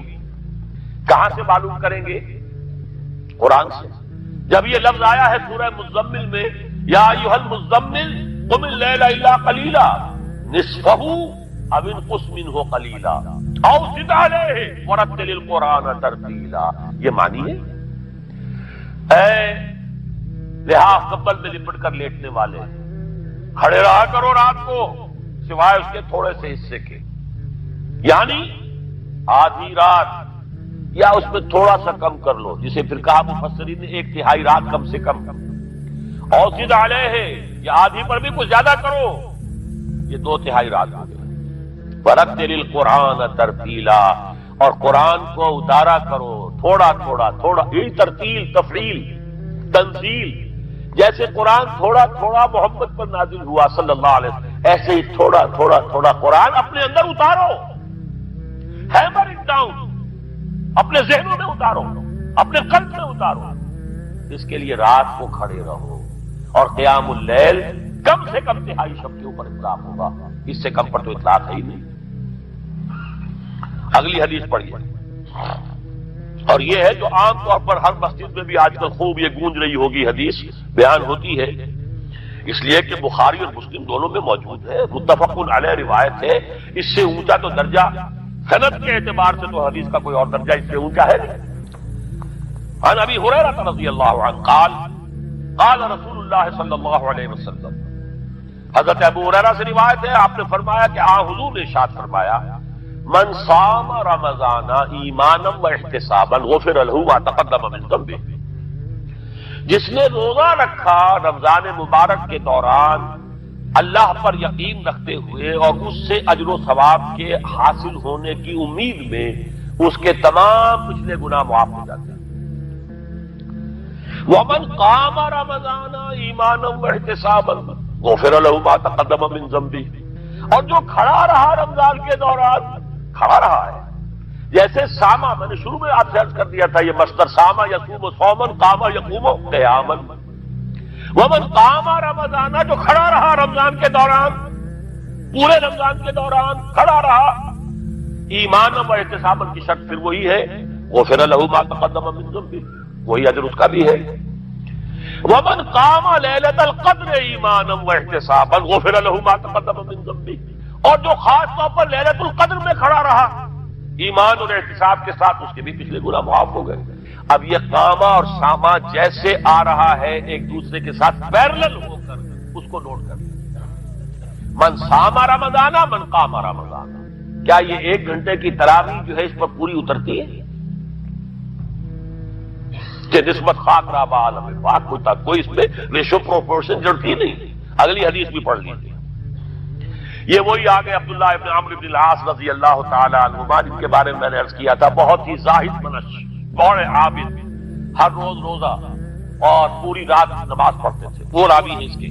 B: کہاں سے معلوم کریں گے؟ قرآن سے۔ جب یہ لفظ آیا ہے سورہ مزمل میں، یا ایھا المزمل قم اللیل الا قلیلا نصفہ او انقص منہ قلیلا او زد علیہ ورتل القرآن ترتیلا، یہ معنی ہے اے لحاظ کمبل میں لپٹ کر لیٹنے والے، کھڑے رہا کرو رات کو سوائے اس کے تھوڑے سے حصے کے، یعنی آدھی رات یا اس میں تھوڑا سا کم کر لو، جسے پھر کہا مفسرین نے 1/3 رات کم سے کم، اور زد علیہ یا آدھی پر بھی کچھ زیادہ کرو، یہ 2/3 رات ہو گئی۔ ورتل القرآن ترتیلا، اور قرآن کو اتارا کرو تھوڑا تھوڑا تھوڑا، یہ ترتیل، تفعیل، تنزیل، جیسے قرآن تھوڑا تھوڑا محمد پر نازل ہوا صلی اللہ علیہ وسلم، ایسے ہی تھوڑا تھوڑا تھوڑا قرآن اپنے اندر اتارو، ہیمر اٹ ڈاؤن، اپنے ذہنوں میں اتارو، اپنے قلب میں اتارو۔ اس کے لیے رات کو کھڑے رہو، اور قیام اللیل کم سے کم 3/4 شب کے اوپر اطلاق ہوگا، اس سے کم پر تو اطلاق ہے ہی نہیں۔ اگلی حدیث پڑھیے، اور یہ ہے جو عام طور پر ہر مسجد میں بھی آج کل خوب یہ گونج رہی ہوگی، حدیث بیان ہوتی ہے، اس لیے کہ بخاری اور مسلم دونوں میں موجود ہے، متفق علیہ روایت ہے، اس سے اونچا تو درجہ سند کے اعتبار سے تو حدیث کا کوئی اور درجہ اس سے اونچا ہے نہیں۔ عن ابی ہریرہ رضی اللہ عنہ قال قال رسول اللہ صلی اللہ علیہ وسلم، حضرت ابو ہریرہ سے روایت ہے، آپ نے فرمایا کہ حضور نے ارشاد فرمایا، من صام رمضان ایمانا و احتسابا غفر له ما تقدم من ذنبه، جس نے روزہ رکھا رمضان مبارک کے دوران اللہ پر یقین رکھتے ہوئے اور اس سے اجر و ثواب کے حاصل ہونے کی امید میں، اس کے تمام پچھلے گناہ معاف ہو جاتے ہیں۔ وَمَنْ قَامَ رَمَضَانَ إِيمَانًا وَاحْتِسَابًا غُفِرَ لَهُ مَا تَقَدَّمَ مِنْ ذَنبِهِ، اور جو کھڑا رہا رمضان کے دوران، کھڑا رہا ہے، جیسے ساما، میں نے شروع میں آپ سے عرض کر دیا تھا، یہ مصدر ساما یصوم صوما قام یقوم قیاما، ومن قام رمضان، جو کھڑا رہا رمضان کے دوران، پورے رمضان کے دوران کھڑا رہا، ایمان و احتسابا کی شرط پھر وہی ہے، غفر له ما تقدم من ذنبه، وہی اجر اس کا بھی ہے۔ ومن قام لیلۃ القدر ایمانا واحتسابا غفر له ما تقدم من ذنبه، اور جو خاص طور پر لیلۃ القدر میں کھڑا رہا ایمان اور احتساب کے ساتھ، اس کے بھی پچھلے گناہ معاف ہو گئے۔ اب یہ قامہ اور ساما جیسے آ رہا ہے ایک دوسرے کے ساتھ پیرلل ہو کر، اس کو نوٹ کر لیں۔ من ساما رمضان من قام رمضان، کیا یہ ایک گھنٹے کی تراویح جو ہے اس پر پوری اترتی ہے کہ نسبت خاک رابع عالم پاک ہوتا، کوئی اس میں ریشو پروپورشن جڑتی نہیں؟ اگلی حدیث بھی پڑھ لیجیے، یہ وہی آگے عبداللہ ابن عمرو بن العاص رضی اللہ تعالی عنہما، جن کے بارے میں نے عرض کیا تھا، بہت ہی زاہد منش، بڑے عابد، ہر روز روزہ اور پوری رات نماز پڑھتے تھے، وہ راوی ہے اس کے۔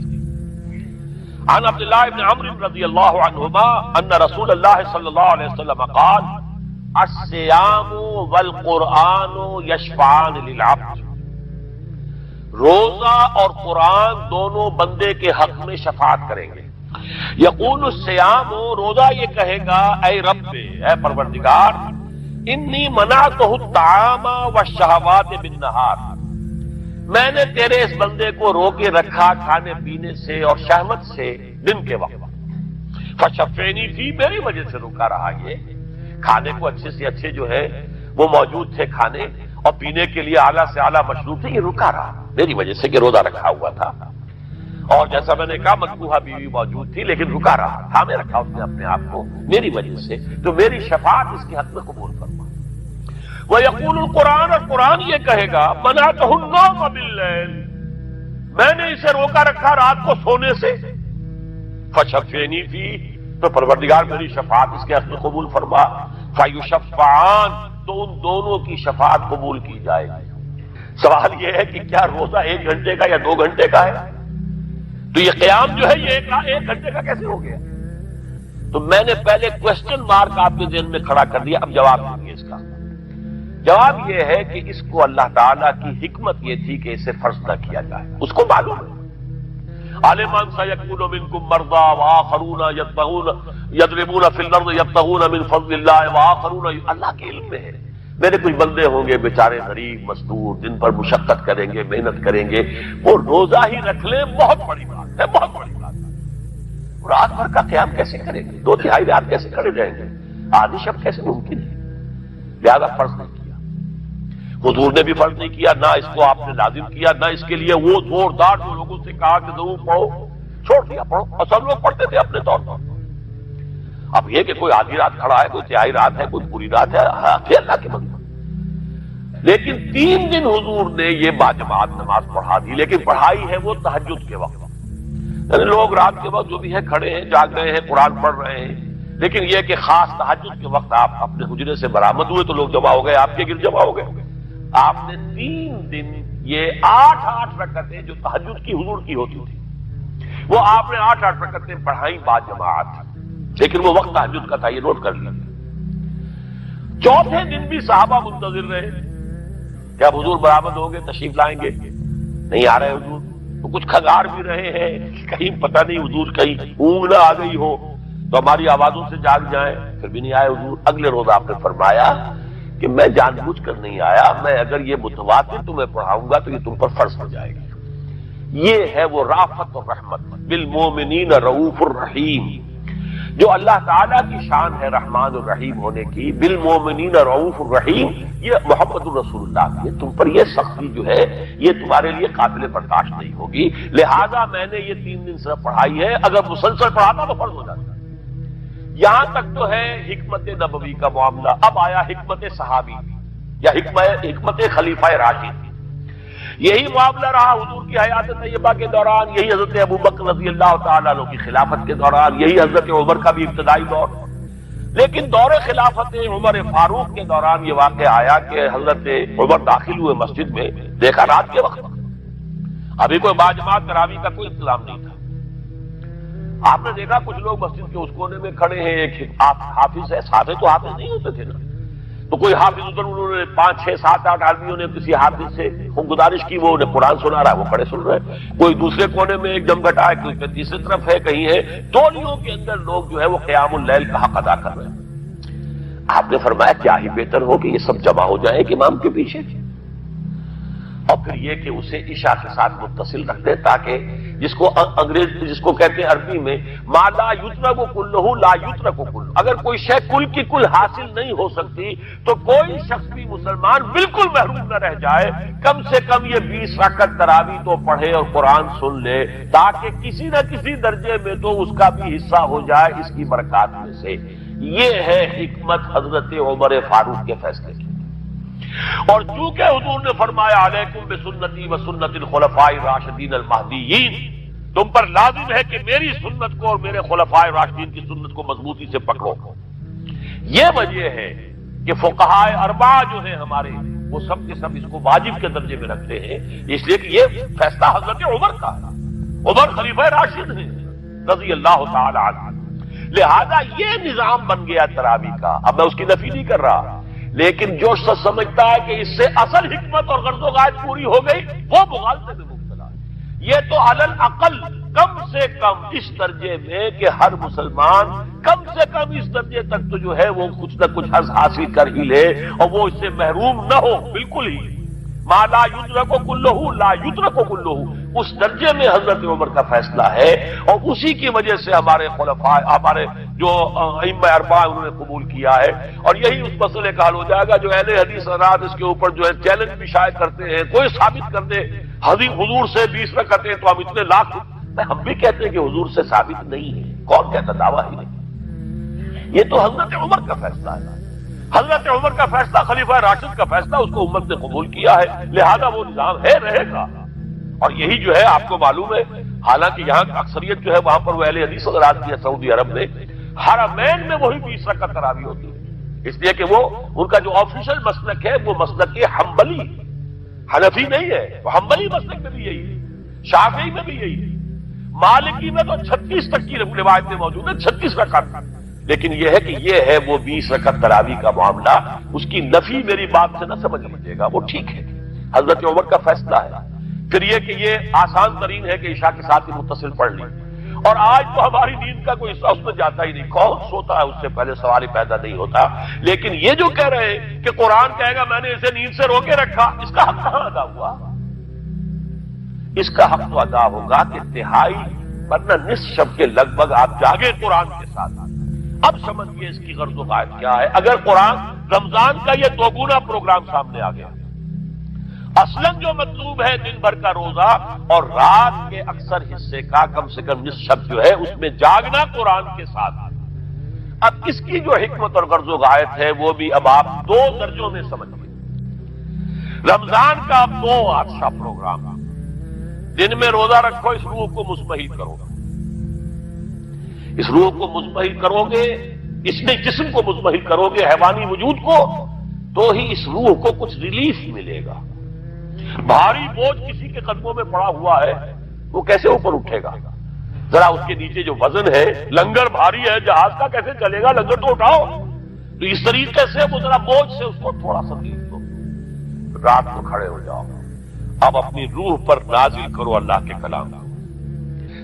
B: عن عبداللہ ابن عمرو رضی اللہ عنہما ان رسول اللہ صلی اللہ علیہ وسلم قال الصیام والقرآن یشفعان للعبد، روزہ اور قرآن دونوں بندے کے حق میں شفاعت کریں گے۔ یقول الصیام، روزہ یہ کہے گا اے رب، اے پروردگار، انی منعتہ الطعام والشہوات بالنہار، میں نے تیرے اس بندے کو روکے رکھا کھانے پینے سے اور شہوت سے دن کے وقت، فشفعنی فی، میری وجہ سے روکا رہا، یہ کھانے کو اچھے سے اچھے جو ہے وہ موجود تھے کھانے، اور پینے کے لیے اعلیٰ سے اعلیٰ مشروب تھے، یہ رکا رہا میری وجہ سے کہ روزہ رکھا ہوا تھا، اور جیسا میں نے کہا مطبوعہ بیوی موجود تھی لیکن رکا رہا، تھامے رکھا اس نے اپنے آپ کو میری وجہ سے، تو میری شفاعت اس کے حق میں قبول فرما۔ وَيَقُولُ الْقُرْآنُ، اور قرآن یہ کہے گا مَنَعْتُهُ النَّوْمَ بِاللَّيْلِ، میں نے اسے روکا رکھا رات کو سونے سے، فَشَفِّعْنِي فِيهِ، تو پروردگار میری شفاعت اس کے حق میں قبول فرما، فَيُشَفَّعَانِ، تو ان دونوں کی شفاعت قبول کی جائے گی۔ سوال یہ ہے کہ کیا روزہ 1 گھنٹے کا یا 2 گھنٹے کا ہے؟ تو یہ قیام جو ہے یہ 1 گھنٹے کا کیسے ہو گیا؟ تو میں نے پہلے کوسچن مارک آپ کے ذہن میں کھڑا کر دیا، اب جواب دیجیے اس کا۔ جواب یہ ہے کہ اس کو اللہ تعالیٰ کی حکمت یہ تھی کہ اسے فرض نہ کیا جائے، اس کو معلوم ہے۔ عالمان سیکون منکم مرضی وآخرون یضربون فی الارض یبتغون من فضل اللہ وآخرون، اللہ کے علم میں ہے میرے کچھ بندے ہوں گے بیچارے غریب مزدور، دن پر مشقت کریں گے، محنت کریں گے، وہ روزہ ہی رکھ لیں، بہت بڑی بات ہے، بہت بڑی بات ہے۔ رات بھر کا قیام کیسے کریں گے؟ 2/3 رات کیسے کھڑے رہیں گے؟ آدھی شب کیسے ممکن ہے؟ لہذا فرض نہیں کیا، حضور نے بھی فرض نہیں کیا، نہ اس کو آپ نے لازم کیا، نہ اس کے لیے وہ زوردار جو لوگوں سے کہا کہ ضرور پڑھو، چھوڑ دیا پڑھو، اور سب لوگ پڑھتے تھے اپنے طور پر۔ اب یہ کہ کوئی آدھی رات کھڑا ہے، کوئی 1/3 رات ہے، کوئی پوری رات ہے، پھر اللہ کے بندے۔ لیکن 3 دن حضور نے یہ باجماعت نماز پڑھا دی، لیکن پڑھائی ہے وہ تہجد کے وقت، یعنی لوگ رات کے وقت جو بھی ہے کھڑے ہیں، جاگ رہے ہیں، قرآن پڑھ رہے ہیں، لیکن یہ کہ خاص تہجد کے وقت آپ اپنے حجرے سے برآمد ہوئے تو لوگ جمع ہو گئے، آپ کے گرد جمع ہو گئے۔ آپ نے 3 دن یہ 8 رکعتیں جو تہجد کی حضور کی ہوتی تھی، وہ آپ نے 8 رکعتیں پڑھائیں باجماعت، لیکن وہ وقت تہجد کا تھا، یہ نوٹ کر لیجیے۔ 4تھے دن بھی صحابہ منتظر رہے کہ اب حضور برآمد ہوں گے، تشریف لائیں گے، نہیں آ رہے حضور، تو کچھ کھنگار بھی رہے ہیں، کہیں پتہ نہیں حضور کہیں اونگ نہ آ گئی ہو تو ہماری آوازوں سے جاگ جائیں، پھر بھی نہیں آئے حضور۔ اگلے روز آپ نے فرمایا کہ میں جان بوجھ کر نہیں آیا، میں اگر یہ متواتر تمہیں پڑھاؤں گا تو یہ تم پر فرض ہو جائے گی۔ یہ ہے وہ رافت اور رحمت، بالمومنین رؤوف الرحیم، جو اللہ تعالیٰ کی شان ہے رحمان الرحیم ہونے کی، بالمومنین رؤوف الرحیم، یہ محمد الرسول اللہ کی، تم پر یہ سختی جو ہے یہ تمہارے لیے قابل برداشت نہیں ہوگی، لہذا میں نے یہ 3 دن صرف پڑھائی ہے، اگر مسلسل پڑھاتا تو فرض ہو جاتا۔ یہاں تک تو ہے حکمت نبوی کا معاملہ. اب آیا حکمت صحابی یا حکمت خلیفہ راشد. یہی معاملہ رہا حضور کی حیات طیبہ کے دوران, یہی حضرت ابوبکر رضی اللہ تعالیٰ عنہ کی خلافت کے دوران, یہی حضرت عمر کا بھی ابتدائی دور. لیکن دور خلافت عمر فاروق کے دوران یہ واقعہ آیا کہ حضرت عمر داخل ہوئے مسجد میں, دیکھا رات کے وقت, ابھی کوئی باجماعت تراویح کا کوئی انتظام نہیں تھا. آپ نے دیکھا کچھ لوگ مسجد کے اس کونے میں کھڑے ہیں, ایک حافظ ہے, ساتھ تو حافظ نہیں ہوتے تھے نا, تو کوئی حافظ ادھر, انہوں نے 5 6 7 8 آدمیوں نے کسی حافظ سے گزارش کی, وہ انہیں قرآن سنا رہا ہے, وہ کھڑے سن رہے ہیں. کوئی دوسرے کونے میں ایک جمگھٹا ہے, کوئی تیسری طرف ہے, کہیں ہے. تولیوں کے اندر لوگ جو ہے وہ قیام اللیل کا حق ادا کر رہے ہیں. آپ نے فرمایا کیا ہی بہتر ہو کہ یہ سب جمع ہو جائیں ایک امام کے پیچھے, اور پھر یہ کہ اسے عشاء کے ساتھ متصل رکھ دیں, تاکہ جس کو کہتے ہیں عربی میں ما لا یترک کلہ لا یترک کلہ, اگر کوئی شے کل کی کل حاصل نہیں ہو سکتی تو کوئی شخص بھی مسلمان بالکل محروم نہ رہ جائے, کم سے کم یہ 20 رکعت تراویح تو پڑھے اور قرآن سن لے, تاکہ کسی نہ کسی درجے میں تو اس کا بھی حصہ ہو جائے اس کی برکات میں سے. یہ ہے حکمت حضرت عمر فاروق کے فیصلے کی. اور چونکہ حضور نے فرمایا علیکم بسنتی و سنت الخلفاء الراشدین المہدیین, تم پر لازم ہے کہ میری سنت کو اور میرے خلفاء راشدین کی سنت کو مضبوطی سے پکڑو. یہ وجہ ہے کہ فقہاء اربعہ جو ہیں ہمارے, وہ سب کے سب اس کو واجب کے درجے میں رکھتے ہیں, اس لیے کہ یہ فیصلہ حضرت عمر کا ہے. عمر خلیفہ راشد ہیں رضی اللہ تعالی عنہ. لہذا یہ نظام بن گیا تراویح کا. اب میں اس کی نفی نہیں کر رہا, لیکن جو شخص سمجھتا ہے کہ اس سے اصل حکمت اور غرض و غایت پوری ہو گئی, وہ مغالطے میں مبتلا ہے. یہ تو علی الاقل کم سے کم اس درجے میں کہ ہر مسلمان کم سے کم اس درجے تک تو جو ہے وہ کچھ نہ کچھ حظ حاصل کر ہی لے, اور وہ اس سے محروم نہ ہو بالکل ہی. ما لا یدرک کلہ لا یدرک کلہ, اس درجے میں حضرت عمر کا فیصلہ ہے, اور اسی کی وجہ سے ہمارے خلفاء, ہمارے جو ائمہ اربعہ انہوں نے قبول کیا ہے. اور یہی اس مسئلے کا حل ہو جائے گا جو اہل حدیث حضرات اس کے اوپر جو ہے چیلنج بھی شائع کرتے ہیں. کوئی ثابت کر دے حضور سے 20 رکعتیں تو ہم اتنے لاکھ, ہم بھی کہتے ہیں کہ حضور سے ثابت نہیں ہے, کون کہتا دعویٰ ہی نہیں. یہ تو حضرت عمر کا فیصلہ ہے. حضرت عمر کا فیصلہ, خلیفہ راشد کا فیصلہ, اس کو امت نے قبول کیا ہے, لہذا وہ نظام ہے, رہے گا. اور یہی جو ہے آپ کو معلوم ہے, حالانکہ یہاں اکثریت جو ہے وہاں پر وہ اہل حدیث حضرات کی ہے سعودی عرب میں, حرمین میں وہی 20 رکعت تراویح ہوتی ہے, اس لیے کہ وہ ان کا جو آفیشل مسلک ہے وہ مسلک حنبلی, حنفی نہیں ہے. وہ حنبلی مسلک میں بھی یہی ہے, شافعی میں بھی یہی ہے, مالکی میں تو 36 تک کی روایتیں موجود ہیں, 36 رکعت. لیکن یہ ہے کہ یہ ہے وہ 20 رکعت تراویح کا معاملہ, اس کی نفی میری بات سے نہ سمجھ لیجیے گا, وہ ٹھیک ہے, حضرت عمر کا فیصلہ ہے. پھر یہ کہ یہ آسان ترین ہے کہ عشاء کے ساتھ ہی متصل پڑھ لی, اور آج تو ہماری نیند کا کوئی حصہ اس میں جاتا ہی نہیں, کون سوتا ہے اس سے پہلے سوال ہی پیدا نہیں ہوتا. لیکن یہ جو کہہ رہے ہیں کہ قرآن کہے گا میں نے اسے نیند سے روکے رکھا, اس کا حق کہاں ادا ہوا؟ اس کا حق تو ادا ہوگا کہ تہائی ورنہ نصف شب کے لگ بھگ آپ جاگے قرآن کے ساتھ. اب سمجھئے اس کی غرض و غایت کیا ہے. اگر قرآن رمضان کا یہ دوگنا پروگرام سامنے آ گیا, اصلاً جو مطلوب ہے دن بھر کا روزہ اور رات کے اکثر حصے کا کم سے کم نصف شب جو ہے اس میں جاگنا قرآن کے ساتھ. اب اس کی جو حکمت اور غرض و غایت ہے وہ بھی اب آپ 2 درجوں میں سمجھئے. رمضان کا اب 2 اچھا پروگرام, دن میں روزہ رکھو, اس روح کو مزمحل کرو, اس روح کو مزمحل کرو گے, اس میں جسم کو مزمحل کرو گے, حیوانی وجود کو, تو ہی اس روح کو کچھ ریلیف ملے گا. بھاری بوجھ کسی کے قدموں میں پڑا ہوا ہے, وہ کیسے اوپر اٹھے گا؟ ذرا اس کے نیچے جو وزن ہے, لنگر بھاری ہے, جہاز کا کیسے چلے گا؟ لنگر تو اٹھاؤ. تو اس طریقے سے وہ ذرا بوجھ سے اس کو تھوڑا سا ریلیف دو, رات کو کھڑے ہو جاؤ. اب اپنی روح پر نازل کرو اللہ کے کلام.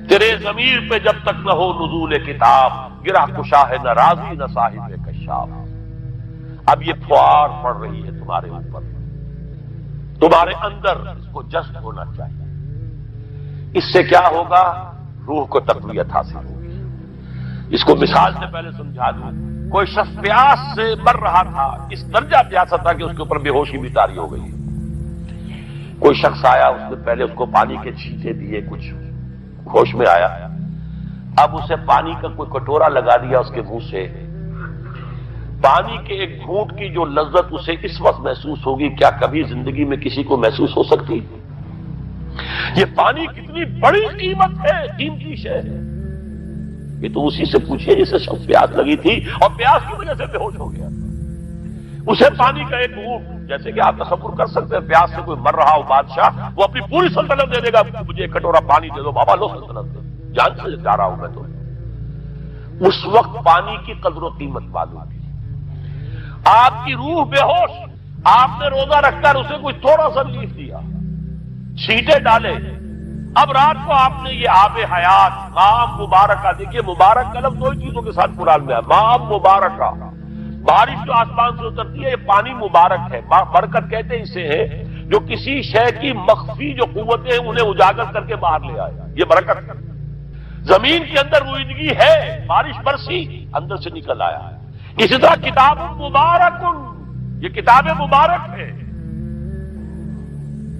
B: تیرے ضمیر پہ جب تک نہ ہو نزول کتاب, گرہ کشا ہے نہ راضی نہ صاحب کشاف. اب یہ فوار پڑ رہی ہے تمہارے اوپر, تمہارے اندر اس کو جذب ہونا چاہیے. اس سے کیا ہوگا؟ روح کو تقویت حاصل ہوگی. اس کو مثال سے پہلے سمجھا دوں. کوئی شخص پیاس سے مر رہا تھا, اس درجہ پیاسا تھا کہ اس کے اوپر بے ہوشی بھی طاری ہو گئی. کوئی شخص آیا, اس نے پہلے اس کو پانی کے چھینٹے دیے, کچھ ہوش میں آیا, اب اسے پانی کا کوئی کٹورا لگا دیا اس کے منہ سے، پانی کے ایک گھونٹ کی جو لذت اسے اس وقت محسوس ہوگی، کیا کبھی زندگی میں کسی کو محسوس ہو سکتی؟ یہ پانی کتنی بڑی قیمت ہے، قیمتی شے ہے۔ یہ تو اسی سے پوچھئے جسے شخص پیاس لگی تھی اور پیاس کی وجہ سے بے ہوش ہو گیا، اسے پانی کا ایک گھونٹ، جیسے کہ آپ تصور کر سکتے ہیں پیاس سے کوئی مر رہا ہو بادشاہ، وہ اپنی پوری سلطنت دے دے گا، مجھے ایک کٹورا پانی دے دو بابا، لو سلطنت دے، جان سے جا رہا ہوں میں تو۔ اس وقت پانی کی قدر و قیمت معلوم تھی۔ آپ کی روح بے ہوش، آپ نے روزہ رکھ کر اسے کوئی تھوڑا سا لیف دیا، چھینٹے ڈالے، اب رات کو آپ نے یہ آب حیات ماء مبارکہ، دیکھیے مبارک کا لفظ دو ہی چیزوں کے ساتھ قرآن میں ہے، ماء مبارکہ، بارش جو آسمان سے اترتی ہے یہ پانی مبارک ہے، برکت کہتے ہیں اسے ہے جو کسی شے کی مخفی جو قوتیں ہیں انہیں اجاگر کر کے باہر لے آئے، یہ برکت ہے۔ زمین کے اندر روئیدگی ہے، بارش برسی، اندر سے نکل آیا ہے۔ اسی طرح کتاب مبارک، یہ کتاب مبارک ہے،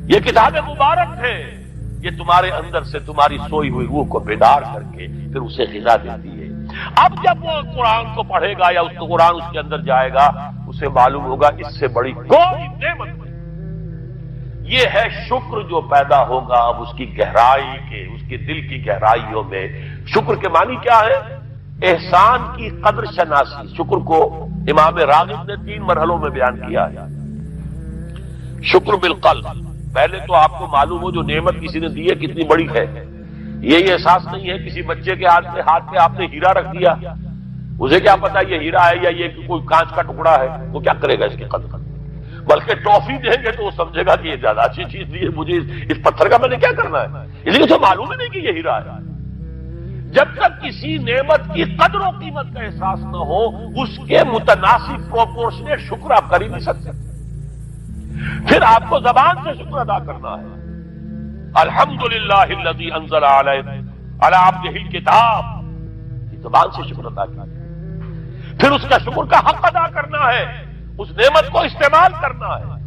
B: یہ کتاب مبارک ہے، یہ تمہارے اندر سے تمہاری سوئی ہوئی روح کو بیدار کر کے پھر اسے غذا دیتی ہے۔ اب جب وہ قرآن کو پڑھے گا یا اس کو قرآن اس کے اندر جائے گا، اسے معلوم ہوگا اس سے بڑی کوئی نعمت نہیں۔ یہ ہے شکر جو پیدا ہوگا اب اس کی گہرائی کے، اس کے دل کی گہرائیوں میں۔ شکر کے معنی کیا ہے؟ احسان کی قدر شناسی۔ شکر کو امام راغب نے 3 مرحلوں میں بیان کیا ہے۔ شکر بالقلب، پہلے تو آپ کو معلوم ہو جو نعمت کسی نے دی ہے کتنی بڑی ہے، یہ احساس نہیں ہے کسی بچے کے ہاتھ پہ آپ نے ہیرا رکھ دیا، اسے کیا پتا یہ ہیرا ہے یا یہ کوئی کانچ کا ٹکڑا ہے، وہ کیا کرے گا اس کی قدر، بلکہ ٹافی دیں گے تو وہ سمجھے گا کہ یہ زیادہ اچھی چیز دی ہے، مجھے اس پتھر کا میں نے کیا کرنا ہے، اس لیے اسے معلوم ہی نہیں کہ یہ ہیرا ہے۔ جب تک کسی نعمت کی قدر و قیمت کا احساس نہ ہو، اس کے متناسب پروپورشنیٹ شکر آپ کر ہی نہیں سکتے۔ پھر آپ کو زبان سے شکر ادا کرنا ہے، الحمدللہ الذی انزل علی عبدہ الکتاب، زبان سے شکر ادا کرنا ہے۔ پھر اس کا شکر کا حق ادا کرنا ہے، اس نعمت کو استعمال کرنا ہے۔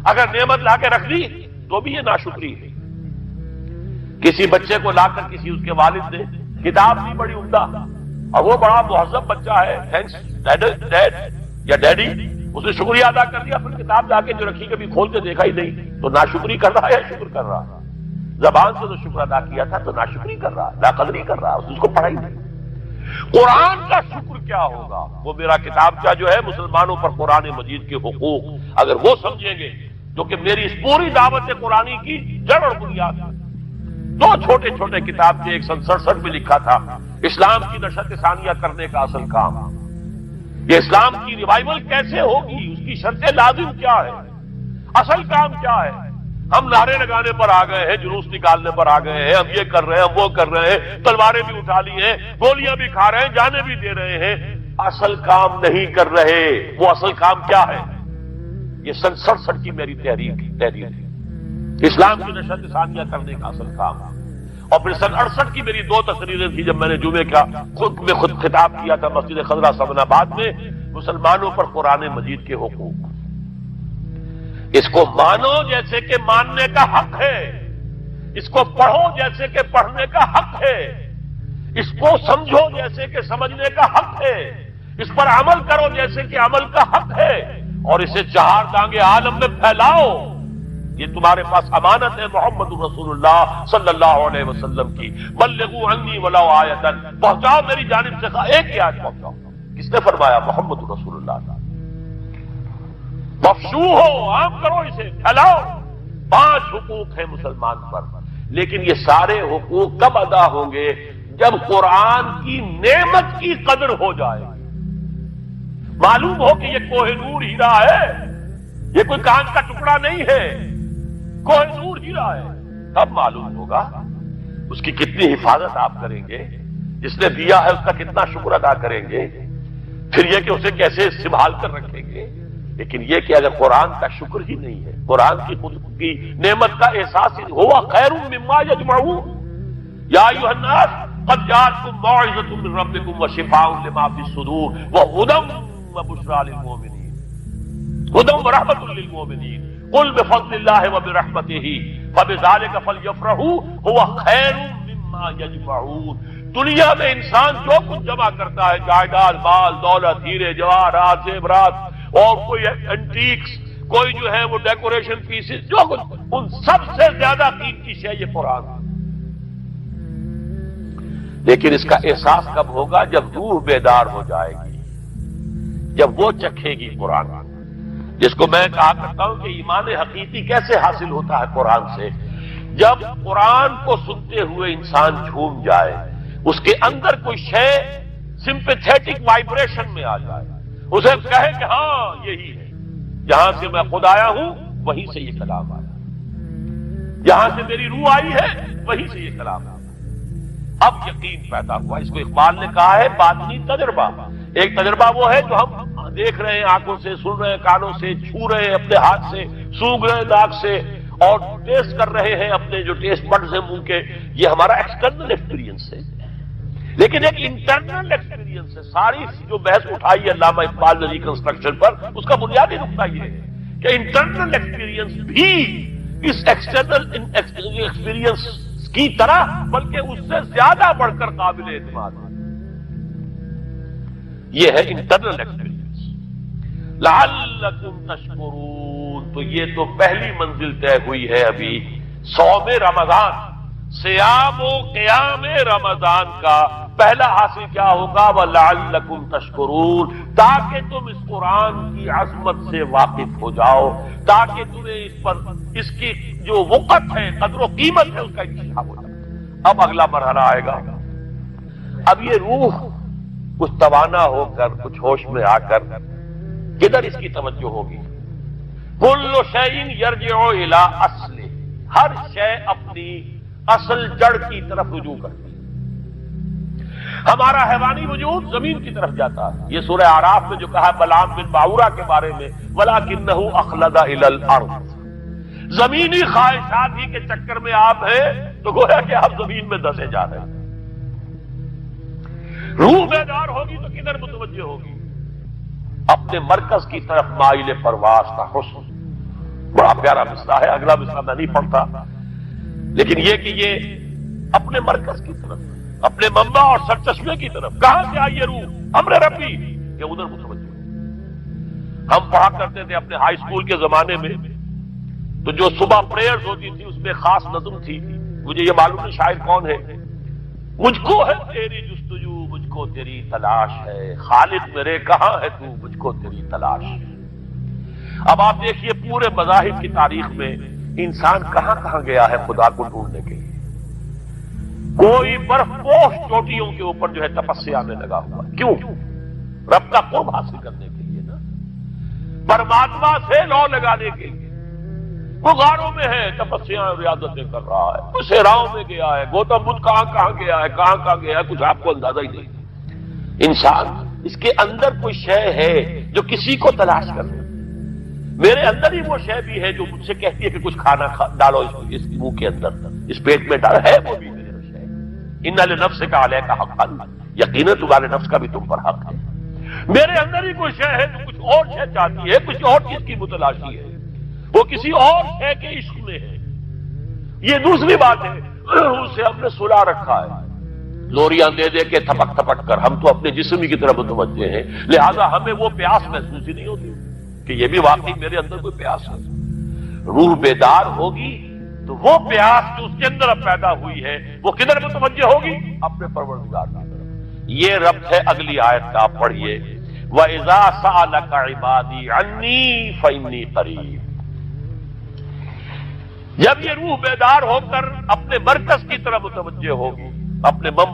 B: اگر نعمت لا کے رکھ دی تو بھی یہ ناشکری ہے۔ کسی بچے کو لا کر کسی اس کے والد نے کتاب دی بڑی عمدہ، اور وہ بڑا مہذب بچہ ہے، تھینکس ڈیڈ یا ڈیڈی، اس نے شکریہ ادا کر دیا، پھر کتاب جا کے جو رکھی کبھی کھول کے دیکھا ہی نہیں، تو ناشکری کر رہا ہے یا شکر کر رہا ہے؟ زبان سے تو شکر ادا کیا تھا تو ناشکری کر رہا ہے، ناقدری کر رہا ہے، اس کو پڑھا ہی نہیں۔ قرآن کا شکر کیا ہوگا؟ وہ میرا کتابچہ جو ہے مسلمانوں پر قرآن مجید کے حقوق، اگر وہ سمجھیں گے جو کہ میری اس پوری دعوت قرآنی کی جڑ اور بنیاد ہے۔ 2 چھوٹے چھوٹے کتاب کے 167 میں لکھا تھا اسلام کی نشت ثانیہ کرنے کا اصل کام، یہ اسلام کی ریوائول کیسے ہوگی، اس کی شرط لازم کیا ہے، اصل کام کیا ہے۔ ہم نعرے لگانے پر آ گئے ہیں، جلوس نکالنے پر آ گئے ہیں، ہم یہ کر رہے ہیں، ہم وہ کر رہے ہیں، تلواریں بھی اٹھا لی ہیں، گولیاں بھی کھا رہے ہیں، جانے بھی دے رہے ہیں، اصل کام نہیں کر رہے۔ وہ اصل کام کیا ہے؟ یہ سن 67 کی میری تحریر تھی، اسلام کی نشت ثانیہ کرنے کا اصل کام۔ اور پھر سن 68 کی میری 2 تقریریں تھی جب میں نے جمعے کا خود خطاب کیا تھا مسجد خضرہ سمن آباد میں، مسلمانوں پر قرآن مجید کے حقوق۔ اس کو مانو جیسے کہ ماننے کا حق ہے، اس کو پڑھو جیسے کہ پڑھنے کا حق ہے، اس کو سمجھو جیسے کہ سمجھنے کا حق ہے، اس پر عمل کرو جیسے کہ عمل کا حق ہے، اور اسے 4 دانگے عالم میں پھیلاؤ۔ یہ تمہارے پاس امانت ہے محمد رسول اللہ صلی اللہ علیہ وسلم کی، بلغوا عنی ولو آیۃ، پہنچاؤ میری جانب سے ایک ہی آیت پہنچاؤ۔ کس نے فرمایا؟ محمد رسول اللہ۔ مفشو ہو، عام کرو، اسے پھیلاؤ۔ 5 حقوق ہیں مسلمان پر، لیکن یہ سارے حقوق کب ادا ہوں گے؟ جب قرآن کی نعمت کی قدر ہو جائے، معلوم ہو کہ یہ کوہ نور ہیرا ہے، یہ کوئی کانچ کا ٹکڑا نہیں ہے، کوہ نور ہیرا ہے، تب معلوم ہوگا اس کی کتنی حفاظت آپ کریں گے، جس نے دیا ہے اس کا کتنا شکر ادا کریں گے، پھر یہ کہ اسے کیسے سنبھال کر رکھیں گے۔ لیکن یہ کہ اگر قرآن کا شکر ہی نہیں ہے، قرآن کی خود کی نعمت کا احساس ہی ہوا خیر مما یجمعون، یا ایھا الناس قد جاءتکم موعظۃ من ربکم وشفاء لما فی الصدور وہدی وبشریٰ للمؤمنین، ہدی ورحمۃ للمؤمنین، قل بفضل اللہ وبرحمتہ فبذلک فلیفرحوا هو خیر مما یجمعون۔ دنیا میں انسان جو کچھ جمع کرتا ہے، جائیداد، مال، دولت، ہیرے جواہرات، زیورات اور کوئی اینٹیکس، کوئی جو ہے وہ ڈیکوریشن پیسز، جو کچھ، ان سب سے زیادہ قیمتی شے یہ قرآن ہے۔ لیکن اس کا احساس کب ہوگا؟ جب روح بیدار ہو جائے گی، جب وہ چکھے گی قرآن، جس کو میں کہا کرتا ہوں کہ ایمان حقیقی کیسے حاصل ہوتا ہے قرآن سے؟ جب قرآن کو سنتے ہوئے انسان جھوم جائے، اس کے اندر کوئی شے سمپیتھیٹک وائبریشن میں آ جائے، اسے کہے کہ ہاں یہی ہے، جہاں سے میں خود آیا ہوں وہیں سے یہ کلام آیا، جہاں سے میری روح آئی ہے وہیں سے یہ کلام آیا۔ اب یقین پیدا ہوا، اس کو اقبال نے کہا ہے باطنی تجربہ۔ ایک تجربہ وہ ہے جو ہم دیکھ رہے ہیں آنکھوں سے، سن رہے ہیں کانوں سے، چھو رہے ہیں اپنے ہاتھ سے، سونگھ رہے ہیں ناک سے، اور ٹیسٹ کر رہے ہیں اپنے جو ٹیسٹ بڈز ہیں منہ کے، یہ ہمارا ایکسٹرنل ایکسپیرینس ہے۔ لیکن ایک انٹرنل ایکسپیرینس ہے۔ ساری جو بحث اٹھائی ہے علامہ اقبال نے ریکنسٹرکشن پر، اس کا بنیادی نقطہ یہ ہے کہ انٹرنل ایکسپیرینس بھی اس ایکسٹرنل ایکسپیرینس کی طرح بلکہ اس سے زیادہ بڑھ کر قابل اعتماد ہے۔ یہ ہے انٹرنل ایکسپیرینس۔ لعلکم تشکرون، تو یہ تو پہلی منزل طے ہوئی ہے ابھی صوم رمضان، صیام و قیام رمضان کا پہلا حاصل کیا ہوگا؟ وَلَعَلَّكُمْ تَشْكُرُونَ، تاکہ تم اس قرآن کی عظمت سے واقف ہو جاؤ، تاکہ تمہیں اس پر اس کی جو وقت ہے، قدر و قیمت ہے، اس کا انتخاب ہو جائے۔ اب اگلا مرحلہ آئے گا، اب یہ روح کچھ توانا ہو کر، کچھ ہوش میں آ کر کدھر اس کی توجہ ہوگی؟ كُلُّ شَيْءٍ يَرْجِعُ إِلَىٰ أَصْلِهِ، ہر شے اپنی اصل جڑ کی طرف رجوع کرتی ہے۔ ہمارا حیوانی وجود زمین کی طرف جاتا ہے۔ یہ سورہ اعراف میں جو کہا بلعام بن باورہ کے بارے میں، وَلَكِنَّهُ أَخْلَدَ إِلَى الْأَرْضِ، زمینی خواہشات ہی کے چکر میں آپ ہیں تو گویا کہ آپ زمین میں دسے جا رہے ہیں۔ روح بیدار ہوگی تو کدھر متوجہ ہوگی؟ اپنے مرکز کی طرف مائل پرواز کا حسن۔ بڑا پیارا مصرع ہے، اگلا مصرع میں نہیں پڑھتا، لیکن یہ کہ یہ اپنے مرکز کی طرف، اپنے منبع اور سرچشمے کی طرف، کہاں سے آئی یہ روح؟ امر ربی، کہ ادھر متوجہ ہو۔ ہم پڑھا کرتے تھے اپنے ہائی اسکول کے زمانے میں، تو جو صبح پریئرز ہوتی تھی اس میں خاص نظم تھی، مجھے یہ معلوم ہے شاعر کون ہے۔ مجھ کو ہے تیری جستجو، مجھ کو تیری تلاش ہے، خالق میرے کہاں ہے تو، مجھ کو تیری تلاش ہے۔ اب آپ دیکھیے پورے مذاہب کی تاریخ میں انسان کہاں کہاں گیا ہے خدا کو ڈھونڈنے کے لیے۔ کوئی برف پوش چوٹیوں کے اوپر جو ہے تپسیا میں لگا ہوا، کیوں؟ رب کا قرب حاصل کرنے کے لیے نا، پرماتما سے لو لگانے کے لیے۔ وہ غاروں میں ہے، تپسیا ریاضتیں کر رہا ہے، وہ صحراؤں میں گیا ہے، گوتم بدھ کہاں کہاں گیا ہے، کہاں کہاں گیا ہے، کچھ آپ کو اندازہ ہی نہیں۔ انسان اس کے اندر کوئی شے ہے جو کسی کو تلاش کر رہے۔ میرے اندر ہی وہ شے بھی ہے جو مجھ سے کہتی ہے کہ کچھ کھانا ڈالو اس منہ کے اندر، اس پیٹ میں ڈالو، ہے وہ بھی میرے شے۔ ان لنفسک علیک حقا، یقیناً تمہارے نفس کا بھی تم پر حق ہے۔ میرے اندر ہی کوئی شے ہے جو کچھ اور شے چاہتی ہے، کچھ اور چیز کی متلاشی ہے، وہ کسی اور شے کے عشق میں ہے۔ یہ دوسری بات ہے، اسے ہم نے سلا رکھا ہے، لوریاں دے دے کے تھپک تھپک کر۔ ہم تو اپنے جسم ہی کی طرف متوجہ ہیں، لہذا ہمیں وہ پیاس محسوس ہی نہیں ہوتی کہ یہ بھی واقعی میرے اندر کوئی پیاس ہے۔ روح بیدار ہوگی تو وہ پیاس جو اس کے اندر اب پیدا ہوئی ہے وہ کدھر متوجہ ہوگی؟ اپنے پروردگار کی طرف۔ یہ ربط ہے اگلی آیت کا، آپ پڑھیے، وَإِذَا سَأَلَكَ عِبَادِي عَنِّي فَإِنِّي قَرِيبٌ۔ جب یہ روح بیدار ہو کر اپنے مرکز کی طرف متوجہ ہوگی، اپنے منبع